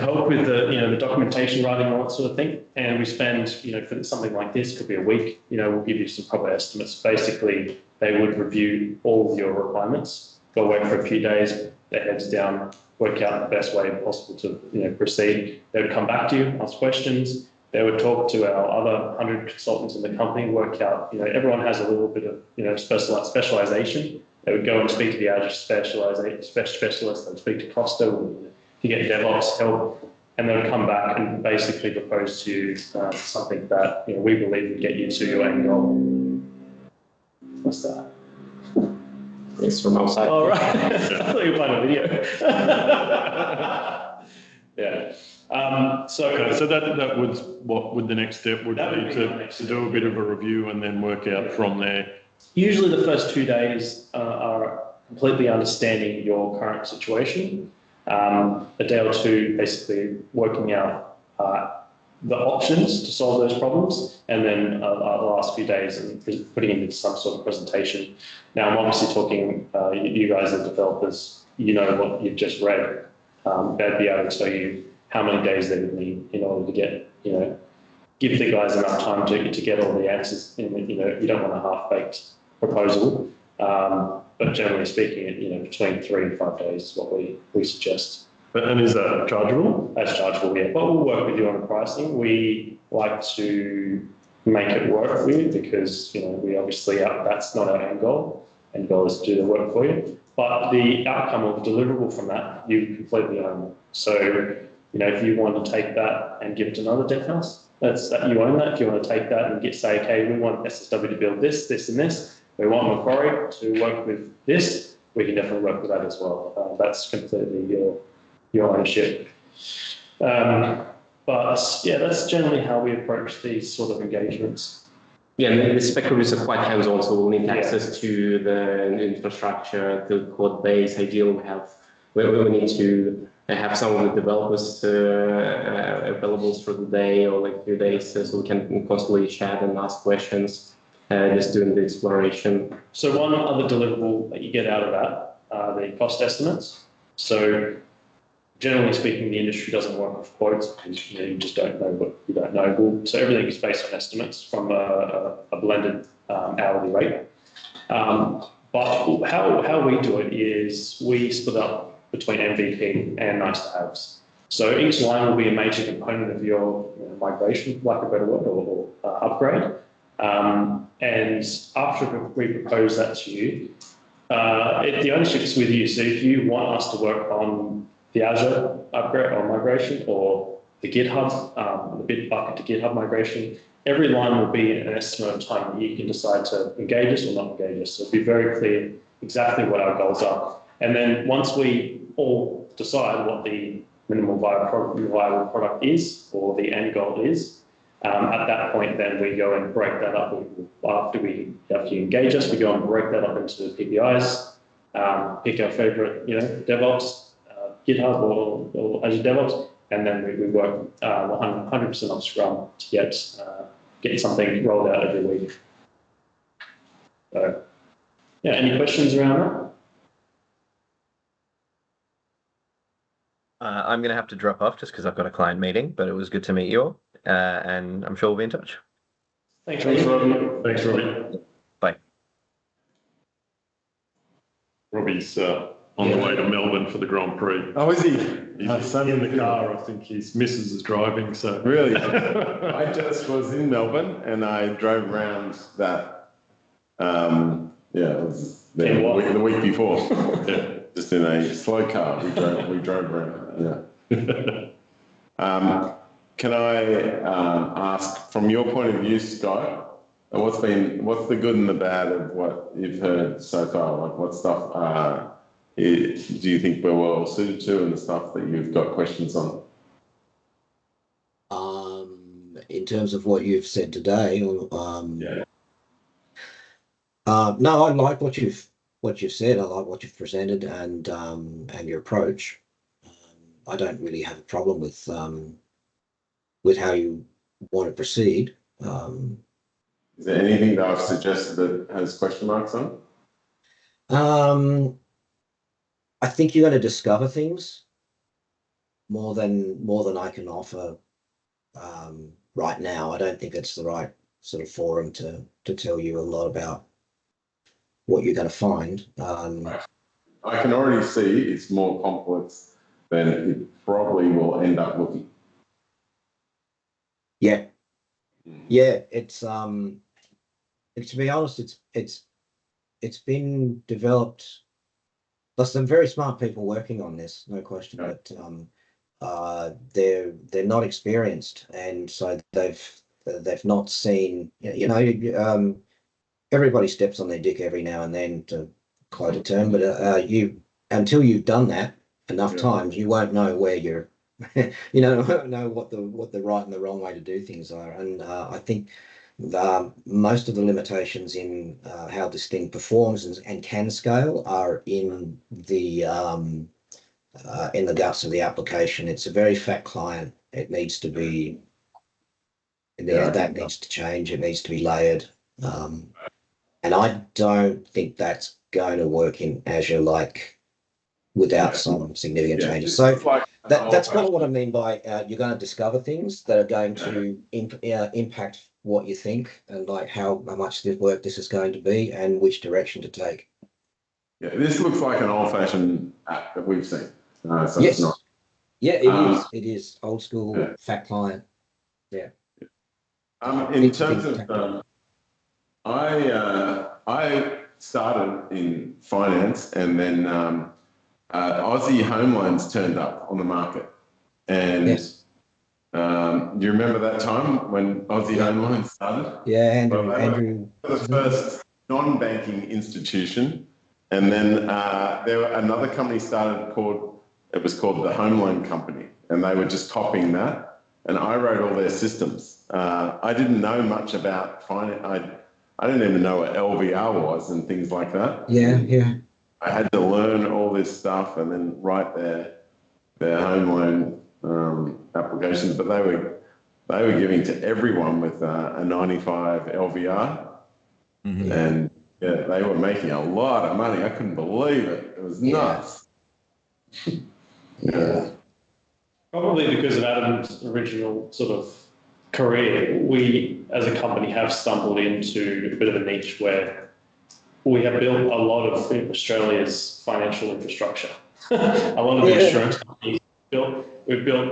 help with the documentation writing and all that sort of thing. And we spend, for something like this, could be a week, we'll give you some proper estimates. Basically, they would review all of your requirements, go away for a few days, their heads down, work out the best way possible to proceed. They would come back to you, ask questions. They would talk to our other 100 consultants in the company, work out, everyone has a little bit of specialization. They would go and speak to the Azure specialist, they'd speak to Costa to get DevOps help, and they would come back and basically propose to you something that we believe would get you to your end goal. What's that? It's from outside. Oh, right. I thought you were playing a video. Yeah. So that would, what would the next step would be to do a bit of a review and then work out from there? Usually the first 2 days are completely understanding your current situation. A day or two basically working out the options to solve those problems, and then the last few days and putting it into some sort of presentation. Now I'm obviously talking, you guys are developers, what you've just read. They'd be able to tell you how many days they would need in order to get, give the guys enough time to get all the answers. You don't want a half-baked proposal, but generally speaking, between 3 and 5 days is what we suggest. And is that chargeable? That's chargeable, yeah. But we'll work with you on the pricing. We like to make it work for you because, we obviously, that's not our end goal. End goal is to do the work for you. But the outcome or the deliverable from that, you completely own. So, if you want to take that and give it to another dev house, you own that. If you want to take that and say, okay, we want SSW to build this, this, and this. We want Macquarie to work with this. We can definitely work with that as well. That's completely your ownership. But yeah, that's generally how we approach these sort of engagements. Yeah, and the spec reviews are quite hands-on, so we'll need access to the infrastructure, the code base. Ideally, we need to have some of the developers available through the day or like few days, so we can constantly chat and ask questions, just doing the exploration. So one other deliverable that you get out of that are the cost estimates. So generally speaking, the industry doesn't work with quotes because you just don't know what you don't know. So everything is based on estimates from a blended hourly rate. But how we do it is we split up between MVP and nice to haves. So each line will be a major component of your migration, like a better word, or upgrade. And after we propose that to you, the ownership is with you. So if you want us to work on the Azure upgrade or migration, or the GitHub, the Bitbucket to GitHub migration, every line will be an estimate of time that you can decide to engage us or not engage us. So it'll be very clear exactly what our goals are. And then once we all decide what the minimal viable product is, or the end goal is, at that point, then we go and break that up. After you engage us, we go and break that up into PPIs, pick our favorite, DevOps, GitHub or Azure DevOps, and then we work 100% on Scrum to get something rolled out every week. So, yeah, any questions around that? I'm going to have to drop off just because I've got a client meeting, but it was good to meet you all, and I'm sure we'll be in touch. Thanks, Robbie. Thanks, Robbie. Bye. Robbie's on the way to Melbourne for the Grand Prix. Oh, is he? He's in the car. I think his missus is driving. So Really? I just was in Melbourne and I drove around that. It was the week before. yeah. Just in a slow car. We drove around. Yeah. Can I ask, from your point of view, Scott, what's the good and the bad of what you've heard so far? Like, what stuff do you think we're well suited to, and the stuff that you've got questions on? In terms of what you've said today, Yeah. no, I like what you've said. I like what you've presented and your approach. I don't really have a problem with how you want to proceed. Is there anything that I've suggested that has question marks on? I think you're going to discover things more than I can offer right now. I don't think it's the right sort of forum to tell you a lot about what you're going to find. I can already see it's more complex than it probably will end up looking. Yeah, yeah. It's to be honest, it's been developed. There's some very smart people working on this, no question. Okay. But they're not experienced, and so they've not seen. Everybody steps on their dick every now and then, to quote a term. But until you've done that enough times, you won't know where you're. Won't know what the right and the wrong way to do things are. And I think most of the limitations in how this thing performs and can scale are in the guts of the application. It's a very fat client. It needs to be. That needs to change. It needs to be layered. And I don't think that's going to work in Azure without some significant changes. So that's kind of what I mean by you're going to discover things that are going to impact what you think and how much work this is going to be and which direction to take. Yeah, this looks like an old-fashioned app that we've seen. So yes. It's not. Yeah, it is. It is old school fat client. Yeah. In terms of, I started in finance, and then Aussie Home Loans turned up on the market. And yes. Do you remember that time when Aussie Home Loans started? Yeah, Andrew. The first non-banking institution, and then there were another company started called the Home Loan Company, and they were just copying that. And I wrote all their systems. I didn't know much about finance. I didn't even know what LVR was and things like that. Yeah, yeah. I had to learn all this stuff and then write their home loan applications. But they were giving to everyone with a 95 LVR, and they were making a lot of money. I couldn't believe it. It was nuts. Yeah. Probably because of Adam's original sort of career, we as a company have stumbled into a bit of a niche where we have built a lot of Australia's financial infrastructure. A lot of the insurance companies we've done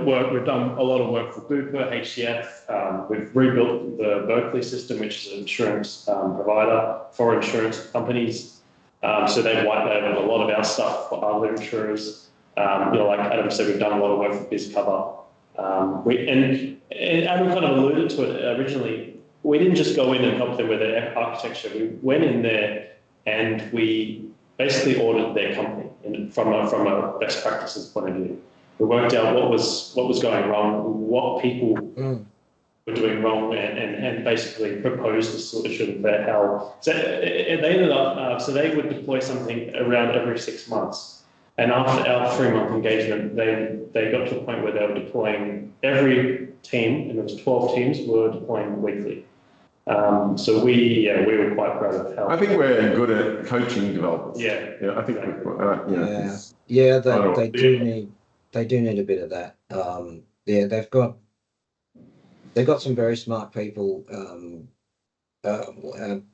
a lot of work for Bupa, HCF. We've rebuilt the Berkeley system, which is an insurance provider for insurance companies. So they've white labeled a lot of our stuff for other insurers. Like Adam said, we've done a lot of work for BizCover. And Adam kind of alluded to it originally. We didn't just go in and help them with their architecture. We went in there and we basically audited their company from a best practices point of view. We worked out what was going wrong, what people were doing wrong, and basically proposed a solution for how. So they ended up. So they would deploy something around every 6 months. And after our 3-month engagement, they got to a point where they were deploying every team, and there was 12 teams, were deploying weekly. So we were quite proud of how. I think we're good at coaching developers. Yeah. I think they do need a bit of that. They've got some very smart people.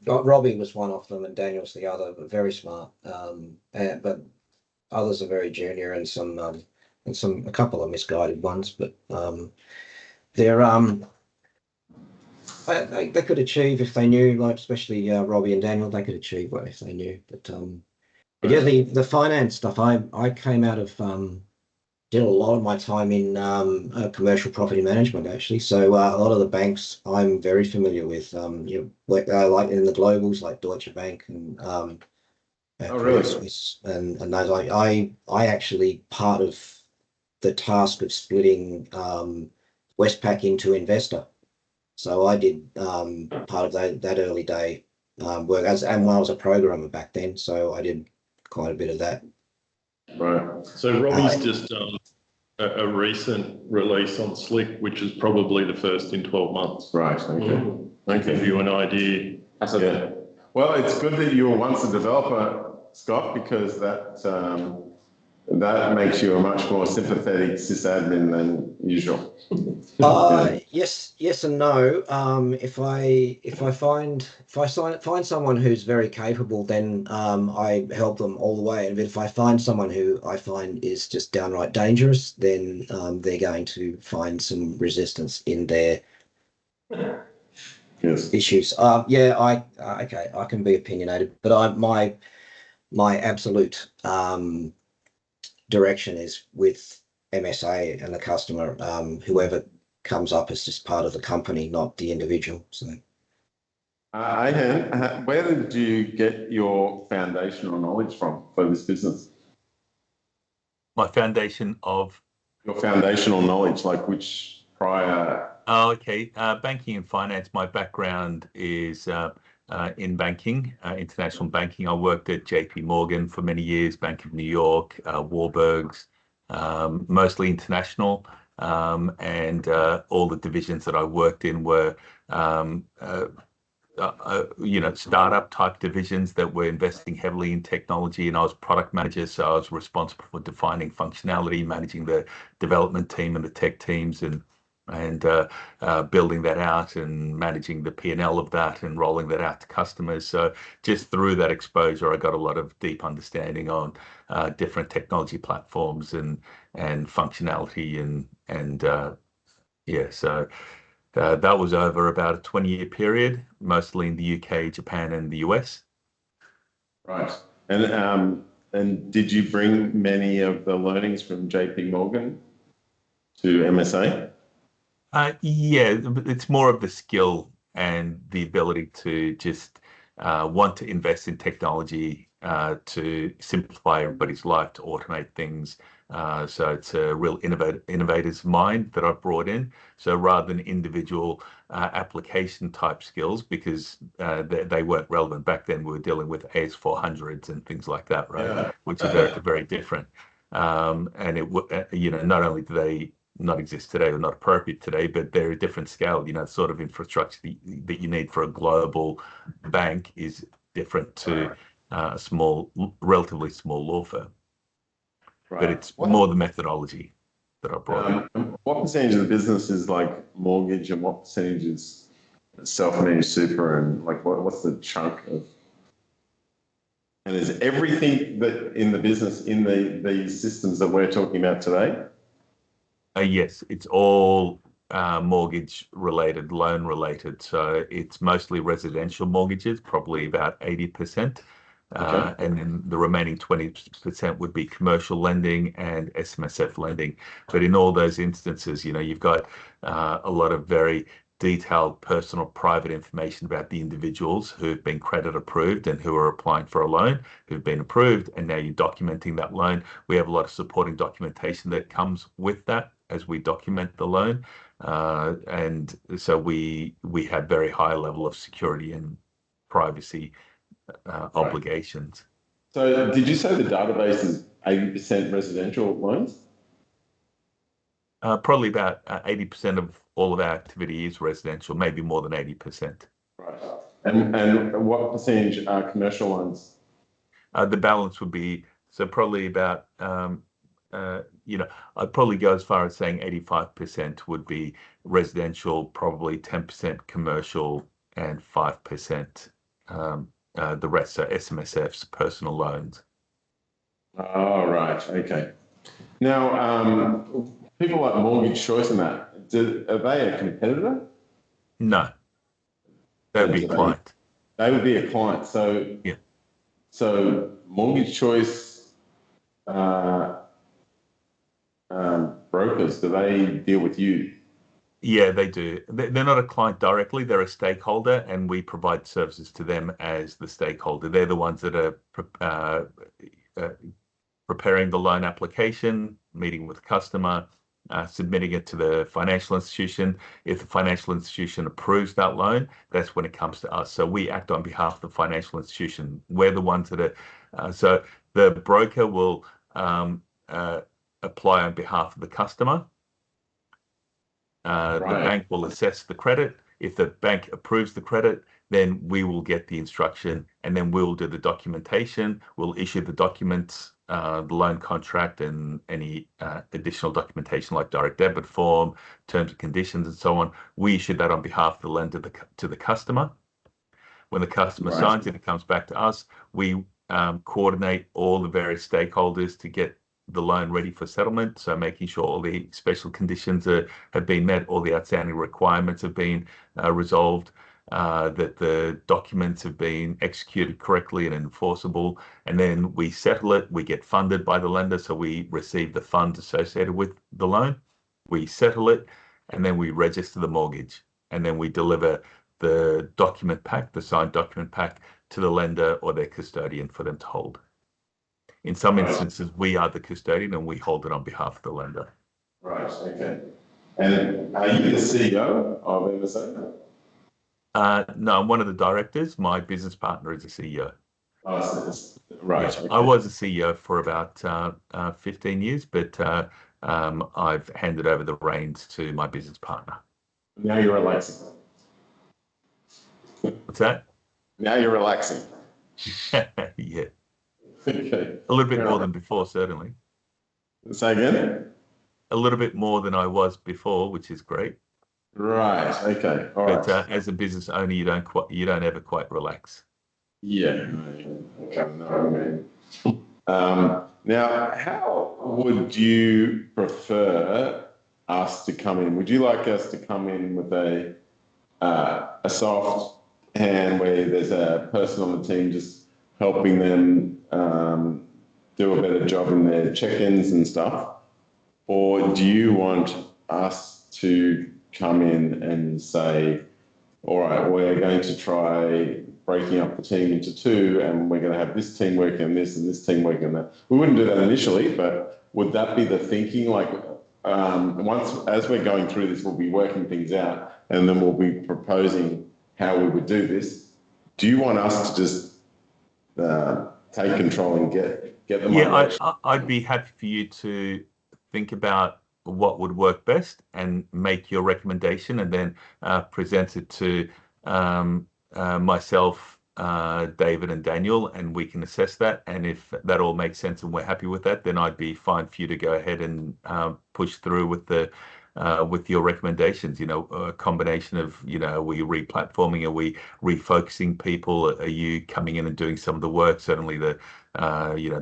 Robbie was one of them, and Daniel's the other, but very smart. But others are very junior, and a couple of misguided ones. But they could achieve if they knew, especially Robbie and Daniel, they could achieve what if they knew. But yeah, the finance stuff. I came out of did a lot of my time in commercial property management, actually. So a lot of the banks I'm very familiar with. Like in the globals, like Deutsche Bank at Oh, Credit really? Suisse, and those I actually part of the task of splitting Westpac into Investor. So I did part of that early day work and I was a programmer back then, so I did quite a bit of that. Right. So Robbie's just done a recent release on Slick, which is probably the first in 12 months. Right. Okay. To give you an idea. Yeah. Well, it's good that you were once a developer, Scott, because that makes you a much more sympathetic sysadmin than usual. Yes and no. If I find someone who's very capable, then I help them all the way. And if I find someone who I find is just downright dangerous, then they're going to find some resistance in their Yes. issues. Okay, I can be opinionated, but my absolute direction is with MSA and the customer, whoever comes up as just part of the company, not the individual. So, Ayhan, where did you get your foundational knowledge from for this business? My foundation of Your foundational knowledge, like which prior? banking and finance. My background is in banking, international banking. I worked at JP Morgan for many years, Bank of New York, Warburgs, mostly international. And all the divisions that I worked in were, startup type divisions that were investing heavily in technology. And I was product manager, so I was responsible for defining functionality, managing the development team and the tech teams, and building that out and managing the P&L of that and rolling that out to customers. So just through that exposure, I got a lot of deep understanding on different technology platforms and functionality so that was over about a 20-year period, mostly in the UK, Japan, and the US. Right. And did you bring many of the learnings from JP Morgan to MSA? It's more of the skill and the ability to just want to invest in technology to simplify everybody's life, to automate things. So it's a real innovator's mind that I've brought in. So rather than individual application type skills, because they weren't relevant back then, we were dealing with AS400s and things like that, right? Yeah. Which are very, very different. And not only do they not exist today or not appropriate today, but they're a different scale. Sort of infrastructure that you need for a global bank is different to a relatively small law firm. Right. But it's more the methodology that I brought in. What percentage of the business is like mortgage and what percentage is self-managed super, and like what's the chunk of? And is everything that in the business in these systems that we're talking about today? Yes, it's all mortgage related, loan related. So it's mostly residential mortgages, probably about 80%. Okay. And then the remaining 20% would be commercial lending and SMSF lending. But in all those instances, you've got a lot of very detailed personal private information about the individuals who've been credit approved and who are applying for a loan, who've been approved, and now you're documenting that loan. We have a lot of supporting documentation that comes with that as we document the loan. And so we have very high level of security and privacy obligations. So did you say the database is 80% residential loans? Probably about 80% of all of our activity is residential, maybe more than 80%. Right. And what percentage are commercial loans? The balance would be, so probably about, I'd probably go as far as saying 85% would be residential, probably 10% commercial, and 5% the rest are SMSFs, personal loans. Oh, right. Okay. Now, people like Mortgage Choice and that, are they a competitor? No, that would be a client. They would be a client. So, yeah. So Mortgage Choice brokers, do they deal with you? Yeah, they do. They're not a client directly, they're a stakeholder, and we provide services to them as the stakeholder. They're the ones that are uh, preparing the loan application, meeting with the customer, submitting it to the financial institution. If the financial institution approves that loan, that's when it comes to us. So we act on behalf of the financial institution. We're the ones that are, so the broker will apply on behalf of the customer. The bank will assess the credit. If the bank approves the credit, then we will get the instruction, and then we'll do the documentation. We'll issue the documents, the loan contract, and any additional documentation like direct debit form, terms and conditions, and so on. We issue that on behalf of the lender to the customer. When the customer signs it, it comes back to us. We coordinate all the various stakeholders to get the loan ready for settlement. So making sure all the special conditions have been met, all the outstanding requirements have been resolved, that the documents have been executed correctly and enforceable. And then we settle it. We get funded by the lender. So we receive the funds associated with the loan. We settle it, and then we register the mortgage. And then we deliver the document pack, the signed document pack, to the lender or their custodian for them to hold. In some instances, we are the custodian and we hold it on behalf of the lender. Right, okay. And are you the CEO of MSA? No, I'm one of the directors. My business partner is the CEO. Oh, right. Yeah. Okay. I was a CEO for about 15 years, but I've handed over the reins to my business partner. Now you're relaxing. What's that? Now you're relaxing. Yeah. Okay. A little bit more than before, certainly. Say again? A little bit more than I was before, which is great. Right. Okay. All right. But as a business owner, you don't ever quite relax. Yeah. Okay. No, I mean. Now, how would you prefer us to come in? Would you like us to come in with a soft hand where there's a person on the team just helping them do a better job in their check-ins and stuff? Or do you want us to come in and say, all right, we're going to try breaking up the team into two, and we're going to have this team working on this and this team working on that? We wouldn't do that initially, but would that be the thinking? Like, as we're going through this, we'll be working things out, and then we'll be proposing how we would do this. Do you want us to just take control and get them? Yeah, I'd be happy for you to think about what would work best and make your recommendation, and then present it to myself, David, and Daniel, and we can assess that. And if that all makes sense and we're happy with that, then I'd be fine for you to go ahead and push through with your recommendations. You know, a combination of, you know, are we re-platforming? Are we refocusing people? Are you coming in and doing some of the work? Certainly the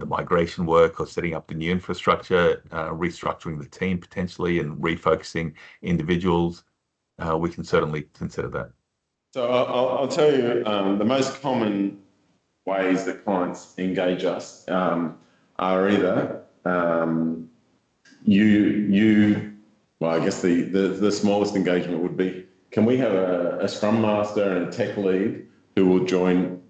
migration work, or setting up the new infrastructure, restructuring the team potentially, and refocusing individuals. We can certainly consider that. So I'll tell you, the most common ways that clients engage us are either well, I guess the smallest engagement would be, can we have a Scrum Master and a tech lead who will join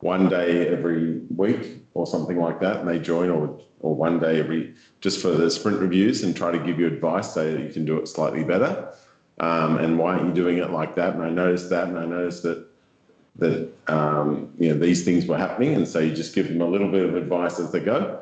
one day every week or something like that, and they join, or one day just for the sprint reviews, and try to give you advice so that you can do it slightly better. And why aren't you doing it like that? And I noticed that, and I noticed that these things were happening, and so you just give them a little bit of advice as they go.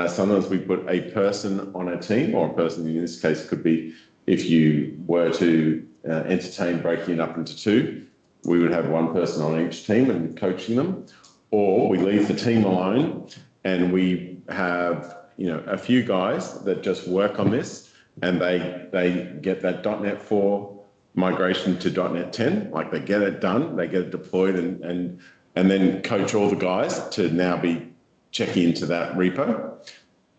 Sometimes we put a person on a team, or a person in this case could be, if you were to entertain breaking it up into two, we would have one person on each team and coaching them. Or we leave the team alone and we have, a few guys that just work on this, and they get that .NET 4 migration to .NET 10, like they get it done, they get it deployed, and then coach all the guys to now be checking into that repo.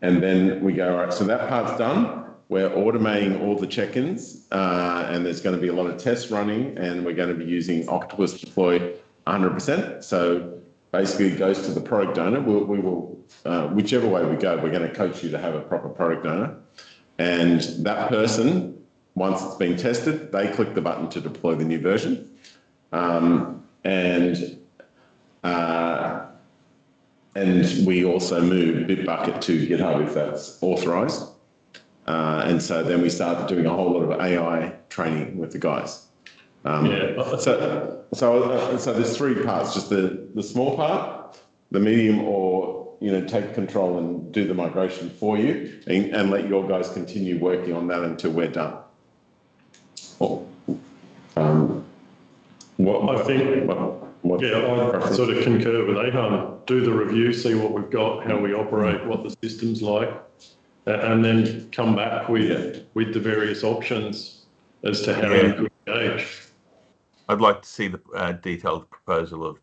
And then we go, all right, so that part's done. We're automating all the check-ins, and there's going to be a lot of tests running, and we're going to be using Octopus Deploy 100%. So basically it goes to the product owner. We will whichever way we go, we're going to coach you to have a proper product owner. And that person once it's been tested, they click the button to deploy the new version. And we also move Bitbucket to GitHub if that's authorized. And so then we start doing a whole lot of AI training with the guys. So there's three parts: just the small part, the medium, or take control and do the migration for you, and let your guys continue working on that until we're done. I sort of concur with Ahan. Do the review, see what we've got, how we operate, what the system's like, and then come back with the various options as to how you could engage. I'd like to see the detailed proposal of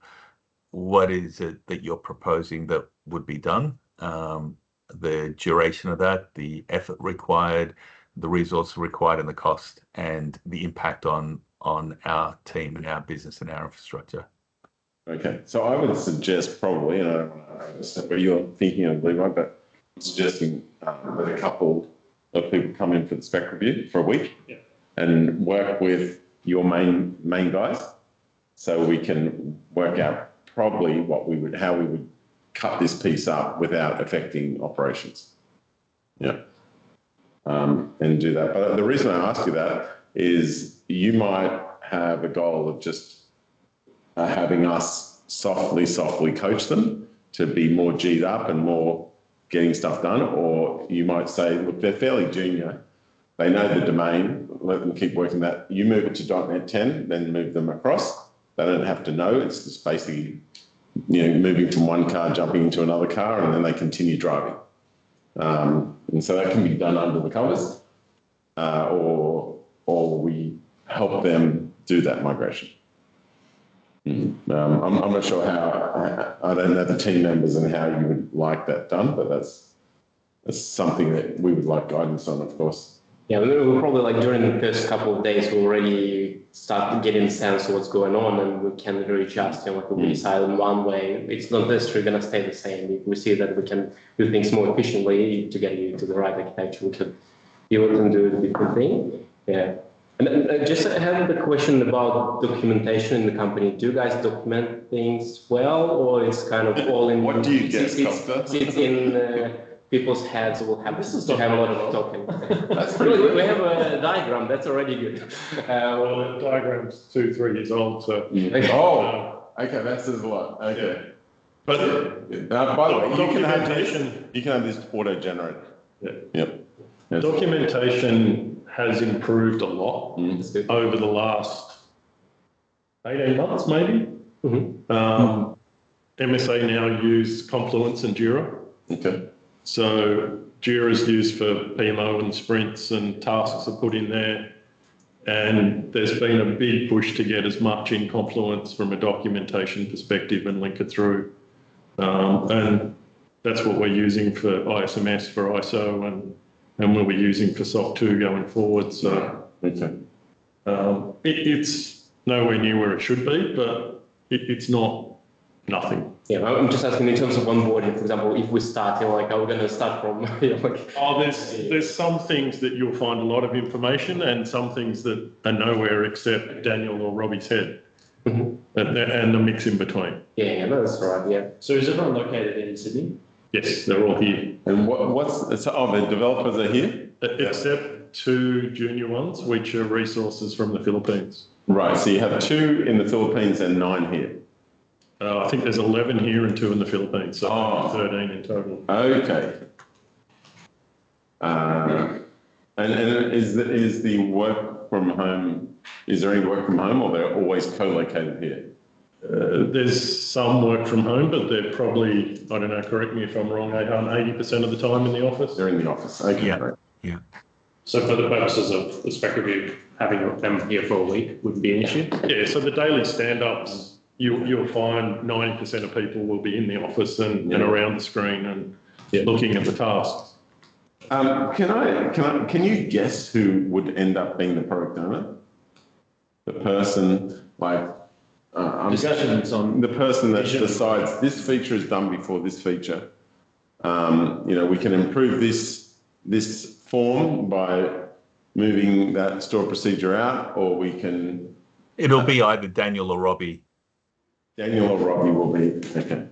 what is it that you're proposing that would be done, the duration of that, the effort required, the resources required, and the cost, and the impact on our team and our business and our infrastructure. Okay, so I would suggest probably, and I don't want to what you're thinking of, Levi, but I'm suggesting that a couple of people come in for the spec review for a week and work with your main guys, so we can work out probably how we would cut this piece up without affecting operations. And do that. But the reason I ask you that is you might have a goal of just having us softly coach them to be more G'd up and more getting stuff done, or you might say, look, they're fairly junior. They know the domain, let them keep working that. You move it to .NET 10, then move them across. They don't have to know. It's just basically, moving from one car, jumping into another car, and then they continue driving. And so that can be done under the covers, or we help them do that migration. I'm not sure how, I don't know the team members and how you would like that done, but that's something that we would like guidance on, of course. Yeah, we'll probably during the first couple of days, we'll already start getting a sense of what's going on, and we can readjust. If we decide in one way, it's not necessarily going to stay the same. If we see that we can do things more efficiently to get you to the right architecture, we could be able to do a different thing. Yeah. And just I have the question about documentation in the company. Do you guys document things well, or it's kind of all in? What do you get, Costa? It's in people's heads. Will have to have a lot of talking. That's pretty good. We have a diagram. That's already good. Well, the diagram's 2-3 years old, so. Okay, that says a lot. Okay. Yeah. But by the way, you can have this auto-generated. Yeah. Yep. Documentation has improved a lot over the last 18 months, maybe. MSA now use Confluence and Jira. Okay. So Jira is used for PMO and sprints, and tasks are put in there. And there's been a big push to get as much in Confluence from a documentation perspective and link it through. And that's what we're using for ISMS, for ISO, and we'll be using for SOC 2 going forward. So it's nowhere near where it should be, but it's not nothing. Yeah, I'm just asking in terms of onboarding, for example, if we start, are we going to start from? There's some things that you'll find a lot of information, and some things that are nowhere except Daniel or Robbie's head, and the mix in between. Yeah, that's right. Yeah. So is everyone located in Sydney? Yes, they're all here. And the developers are here? Except 2 junior ones, which are resources from the Philippines. Right, so you have 2 in the Philippines and 9 here. I think there's 11 here and 2 in the Philippines, so 13 in total. Okay. And is the work from home, is there any work from home, or they're always co-located here? There's some work from home, but they're probably, I don't know, correct me if I'm wrong, 80% of the time in the office. They're in the office. Okay. Yeah. So for the purposes of the spec review, having them here for a week wouldn't be an issue? Yeah, so the daily stand-ups, you'll find 90% of people will be in the office and around the screen and looking at the tasks. Can you guess who would end up being the product owner? The person, discussions on the person that decides this feature is done before this feature. We can improve this form by moving that stored procedure out, or we can, It'll be either Daniel or Robbie. Daniel or Robbie will be, okay.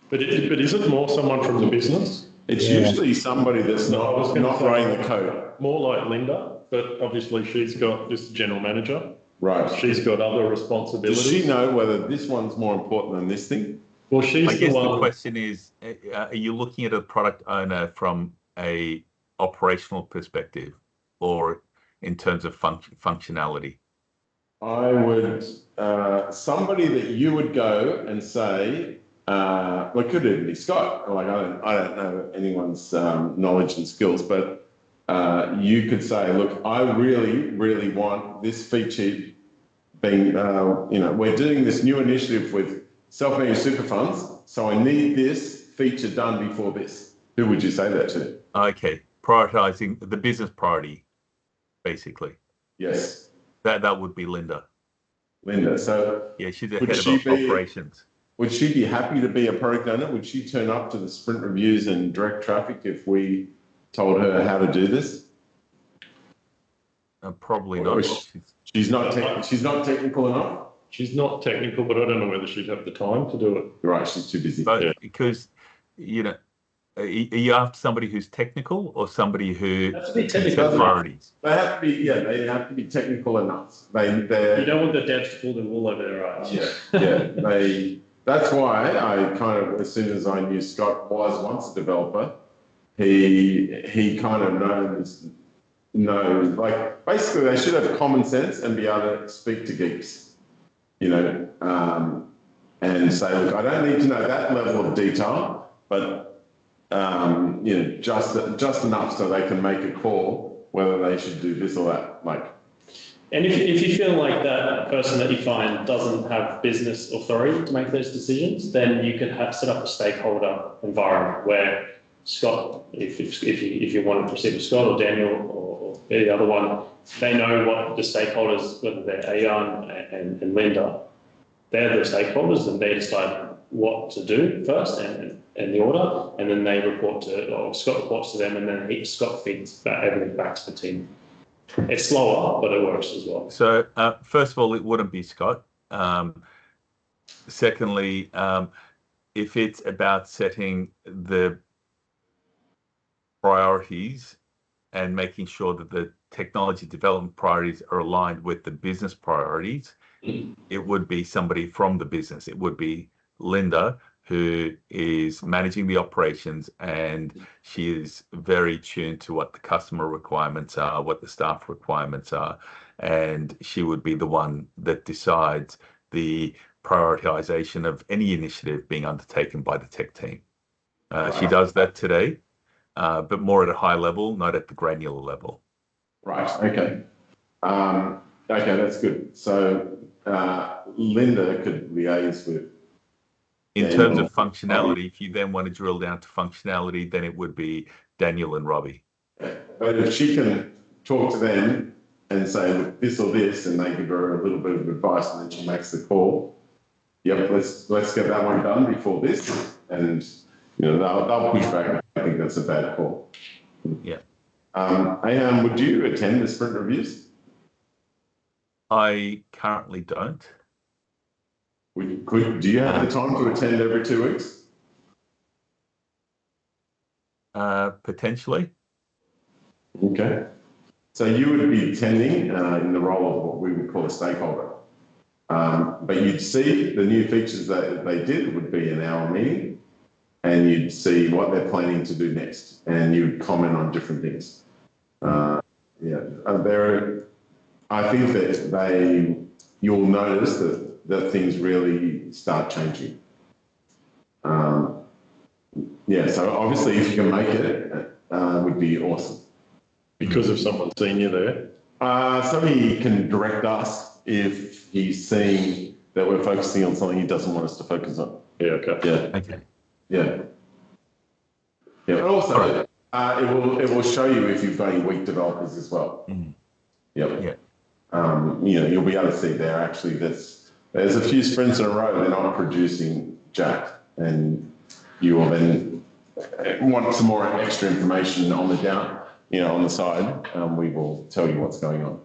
But is it more someone from the business? It's Yeah. usually somebody that's I was not, gonna not say- running the code. More like Linda, but obviously she's got this general manager. Right. She's got other Does responsibilities. she know whether this one's more important than this thing? Well, she's I guess the one. question is, are you looking at a product owner from a operational perspective or in terms of functionality? I would, somebody that you would go and say, well, it could even be Scott. Like, I don't know anyone's knowledge and skills, but you could say, look, I really, really want this feature being, we're doing this new initiative with self-managed super funds, so I need this feature done before this. Who would you say that to? Okay, prioritizing the business priority, basically. Yes, That would be Linda. Linda. So Yeah, she's the Would head of she be- operations. would she be happy to be a product owner? Would she turn up to the sprint reviews and direct traffic if we told her how to do this? Probably Or not. is She's not technical enough? She's not technical, but I don't know whether she'd have the time to do it. Right, she's too busy. But Yeah. because, are you after somebody who's technical or somebody who That's a bit has technical. priorities? They have to be, they have to be technical enough. You They're, don't want the devs to pull the wool over their eyes. that's why I kind of, as soon as I knew Scott was once a developer, he kind of knows, like, basically they should have common sense and be able to speak to geeks, and say, look, I don't need to know that level of detail, but just enough so they can make a call whether they should do this or that. Like, And if you feel like that person that you find doesn't have business authority to make those decisions, then you could set up a stakeholder environment where Scott, if you want to proceed with Scott or Daniel or the other one, they know what the stakeholders, whether they're Ayan and Linda, they're the stakeholders, and they decide what to do first and the order, and then they report to, or Scott reports to them, and then Scott feeds everything back to the team. It's slower, but it works as well. So, first of all, it wouldn't be Scott. Secondly, if it's about setting the priorities and making sure that the technology development priorities are aligned with the business priorities, it would be somebody from the business. It would be Linda, who is managing the operations, and she is very tuned to what the customer requirements are, what the staff requirements are, and she would be the one that decides the prioritization of any initiative being undertaken by the tech team. She does that today, but more at a high level, not at the granular level. right, okay. Okay, that's good. So Linda could liaise with. In Daniel, terms of functionality, if you then want to drill down to functionality, then it would be Daniel and Robbie. But if she can talk to them and say, look, this or this, and they give her a little bit of advice, and then she makes the call. Yep, let's get that one done before this, and they'll push back. I think that's a bad call. Yeah. Ayan, would you attend the sprint reviews? I currently don't. Do you have the time to attend every 2 weeks? Potentially. Okay. So you would be attending in the role of what we would call a stakeholder. But you'd see the new features that they did would be an hour meeting, and you'd see what they're planning to do next, and you'd comment on different things. I think that you'll notice that things really start changing. So obviously if you can make it, would be awesome. Because of someone senior there. So he can direct us if he's seeing that we're focusing on something he doesn't want us to focus on. Yeah, okay. Yeah. Okay. Yeah. Yeah. But also, it will show you if you've got any weak developers as well. Mm. Yep. Yeah. You'll be able to see there actually there's a few sprints in a row they're not producing jack, and you will then want some more extra information on the on the side, we will tell you what's going on.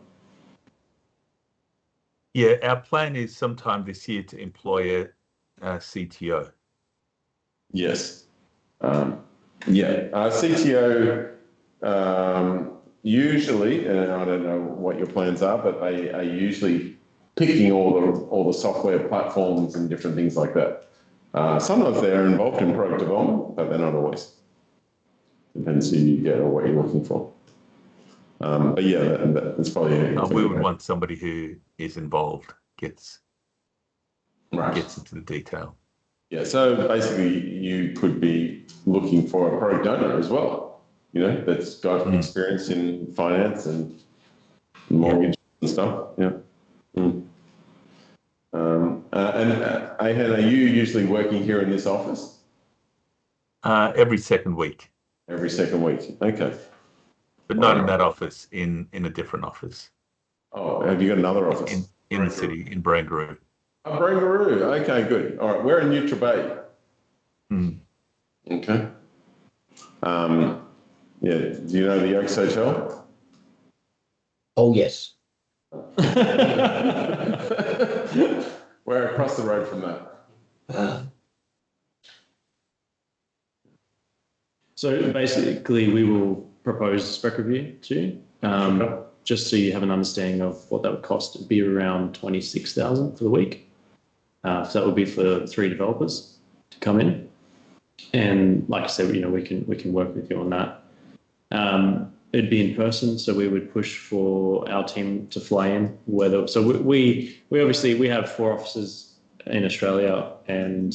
Yeah, our plan is sometime this year to employ a CTO. Yes. CTO usually, and I don't know what your plans are, but they are usually picking all the software platforms and different things like that. Sometimes they're involved in product development, but they're not always. Depends who you get or what you're looking for. But yeah, that's probably. We would want somebody who is involved, gets into the detail. Yeah, so basically you could be looking for a product owner as well, that's got experience in finance and mortgage and stuff. Yeah. And Ayhan, are you usually working here in this office? Every second week. Every second week, okay. But not in that office, in a different office. Oh, have you got another office? In the city, in Barangaroo. Oh, Barangaroo, okay, good. All right, we're in Neutra Bay. Okay. Yeah, do you know the Oaks Hotel? Oh, yes. We're across the road from that. So basically, we will propose a spec review to you, just so you have an understanding of what that would cost. It'd be around 26,000 for the week. So that would be for 3 developers to come in, and like I said, we can work with you on that. It'd be in person, so we would push for our team to fly in. So we obviously have 4 offices in Australia, and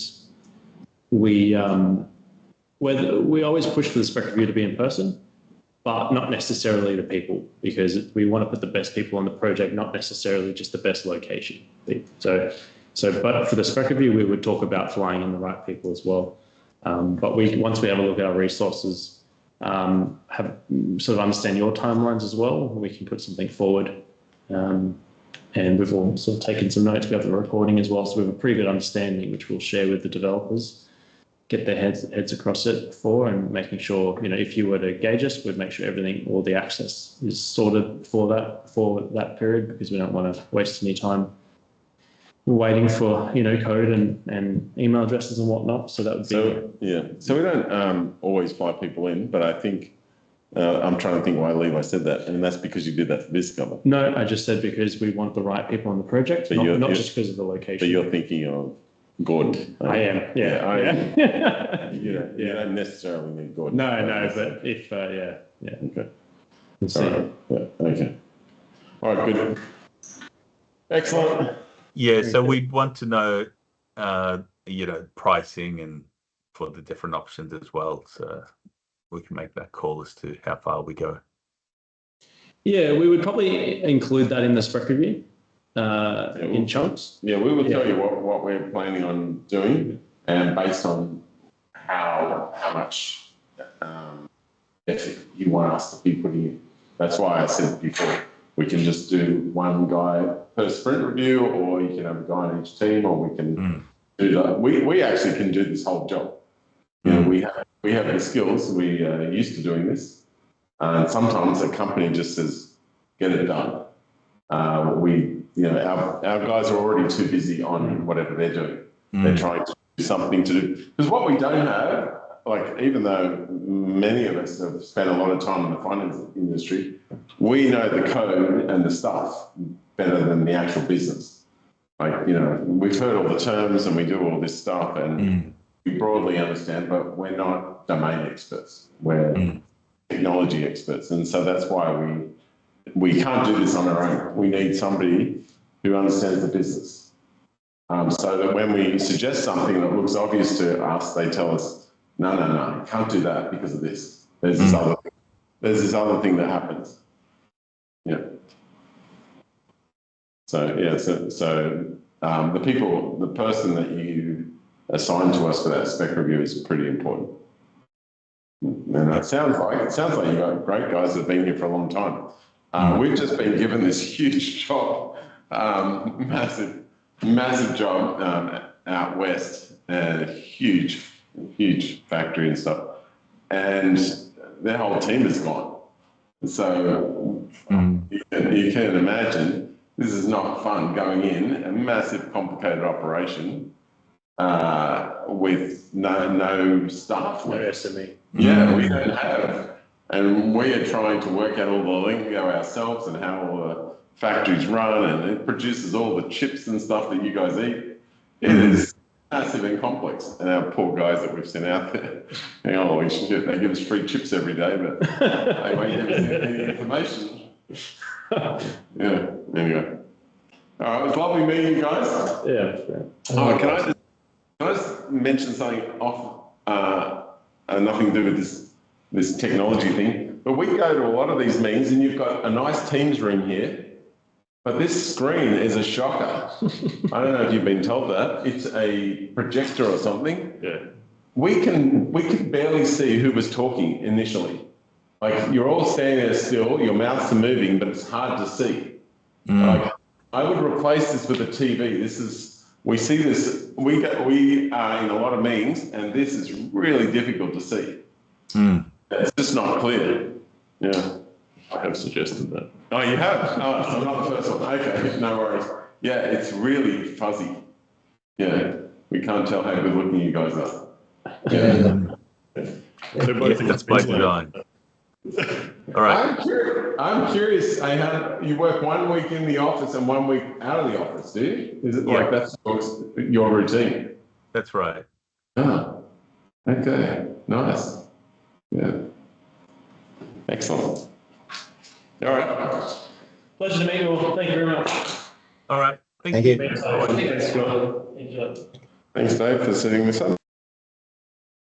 we always push for the spec review to be in person, but not necessarily the people, because we want to put the best people on the project, not necessarily just the best location. But for the spec review, we would talk about flying in the right people as well. But once we have a look at our resources, have sort of understand your timelines as well, we can put something forward. And we've all sort of taken some notes. We have the recording as well, so we have a pretty good understanding, which we'll share with the developers, get their heads across it before, and making sure, if you were to engage us, we'd make sure all the access is sorted for that period, because we don't want to waste any time waiting for code and email addresses and whatnot. So that would be so we don't always fly people in, but I think I'm trying to think why Levi said that, and that's because you did that for this cover. No, I just said because we want the right people on the project, not just because of the location. But you're thinking of Gordon. I am, yeah. You don't necessarily need Gordon. No, but if okay. All right. Yeah. Okay. All right. Good. Excellent. Yeah, so we'd want to know, pricing and for the different options as well, so we can make that call as to how far we go. Yeah, we would probably include that in the spec review in chunks. Yeah, we will tell you what we're planning on doing, and based on how much effort you want us to be putting in. That's why I said before, we can just do one guy per sprint review, or you can have a guy on each team, or we can do that. We actually can do this whole job. We have the skills. We are used to doing this, and sometimes a company just says, "Get it done." Our guys are already too busy on whatever they're doing. They're trying to do something to do, because what we don't have, like, even though many of us have spent a lot of time in the finance industry, we know the code and the stuff better than the actual business. Like, we've heard all the terms and we do all this stuff, and we broadly understand, but we're not domain experts. We're technology experts. And so that's why we can't do this on our own. We need somebody who understands the business. So that when we suggest something that looks obvious to us, they tell us, no, you can't do that because of this. There's this other thing that happens. Yeah. So the person that you assign to us for that spec review is pretty important. And it sounds like you've got great guys that have been here for a long time. We've just been given this huge job, massive job out west, huge factory and stuff, and their whole team is gone. So you can imagine this is not fun going in, a massive complicated operation with no staff. No SME. Yeah, we don't have. And we are trying to work out all the lingo ourselves and how all the factories run, and it produces all the chips and stuff that you guys eat. It is massive and complex. And our poor guys that we've sent out there, holy shit, they give us free chips every day, but they won't give us any information. Yeah, anyway. All right, it was lovely meeting you guys. Yeah. Oh, can I just mention something off, nothing to do with this technology thing, but we go to a lot of these meetings and you've got a nice Teams room here, but this screen is a shocker. I don't know if you've been told that. It's a projector or something. Yeah. We could barely see who was talking initially. Like, you're all standing there still, your mouths are moving, but it's hard to see. Like, I would replace this with a TV. We see this, we are in a lot of meetings, and this is really difficult to see. It's just not clear. Yeah. I have suggested that. Oh, you have? Oh, so not the first one. Okay, no worries. Yeah, it's really fuzzy. Yeah, we can't tell how good looking you guys are. Yeah. They're both That's by design. All right. I'm curious. You work 1 week in the office and 1 week out of the office, do you? Is it like that's your routine? That's right. Oh, okay, nice. Yeah, excellent. All right. Pleasure to meet you all. Thank you very much. All right. Thank you. Thanks, Scott. Thanks, Dave, for setting this up.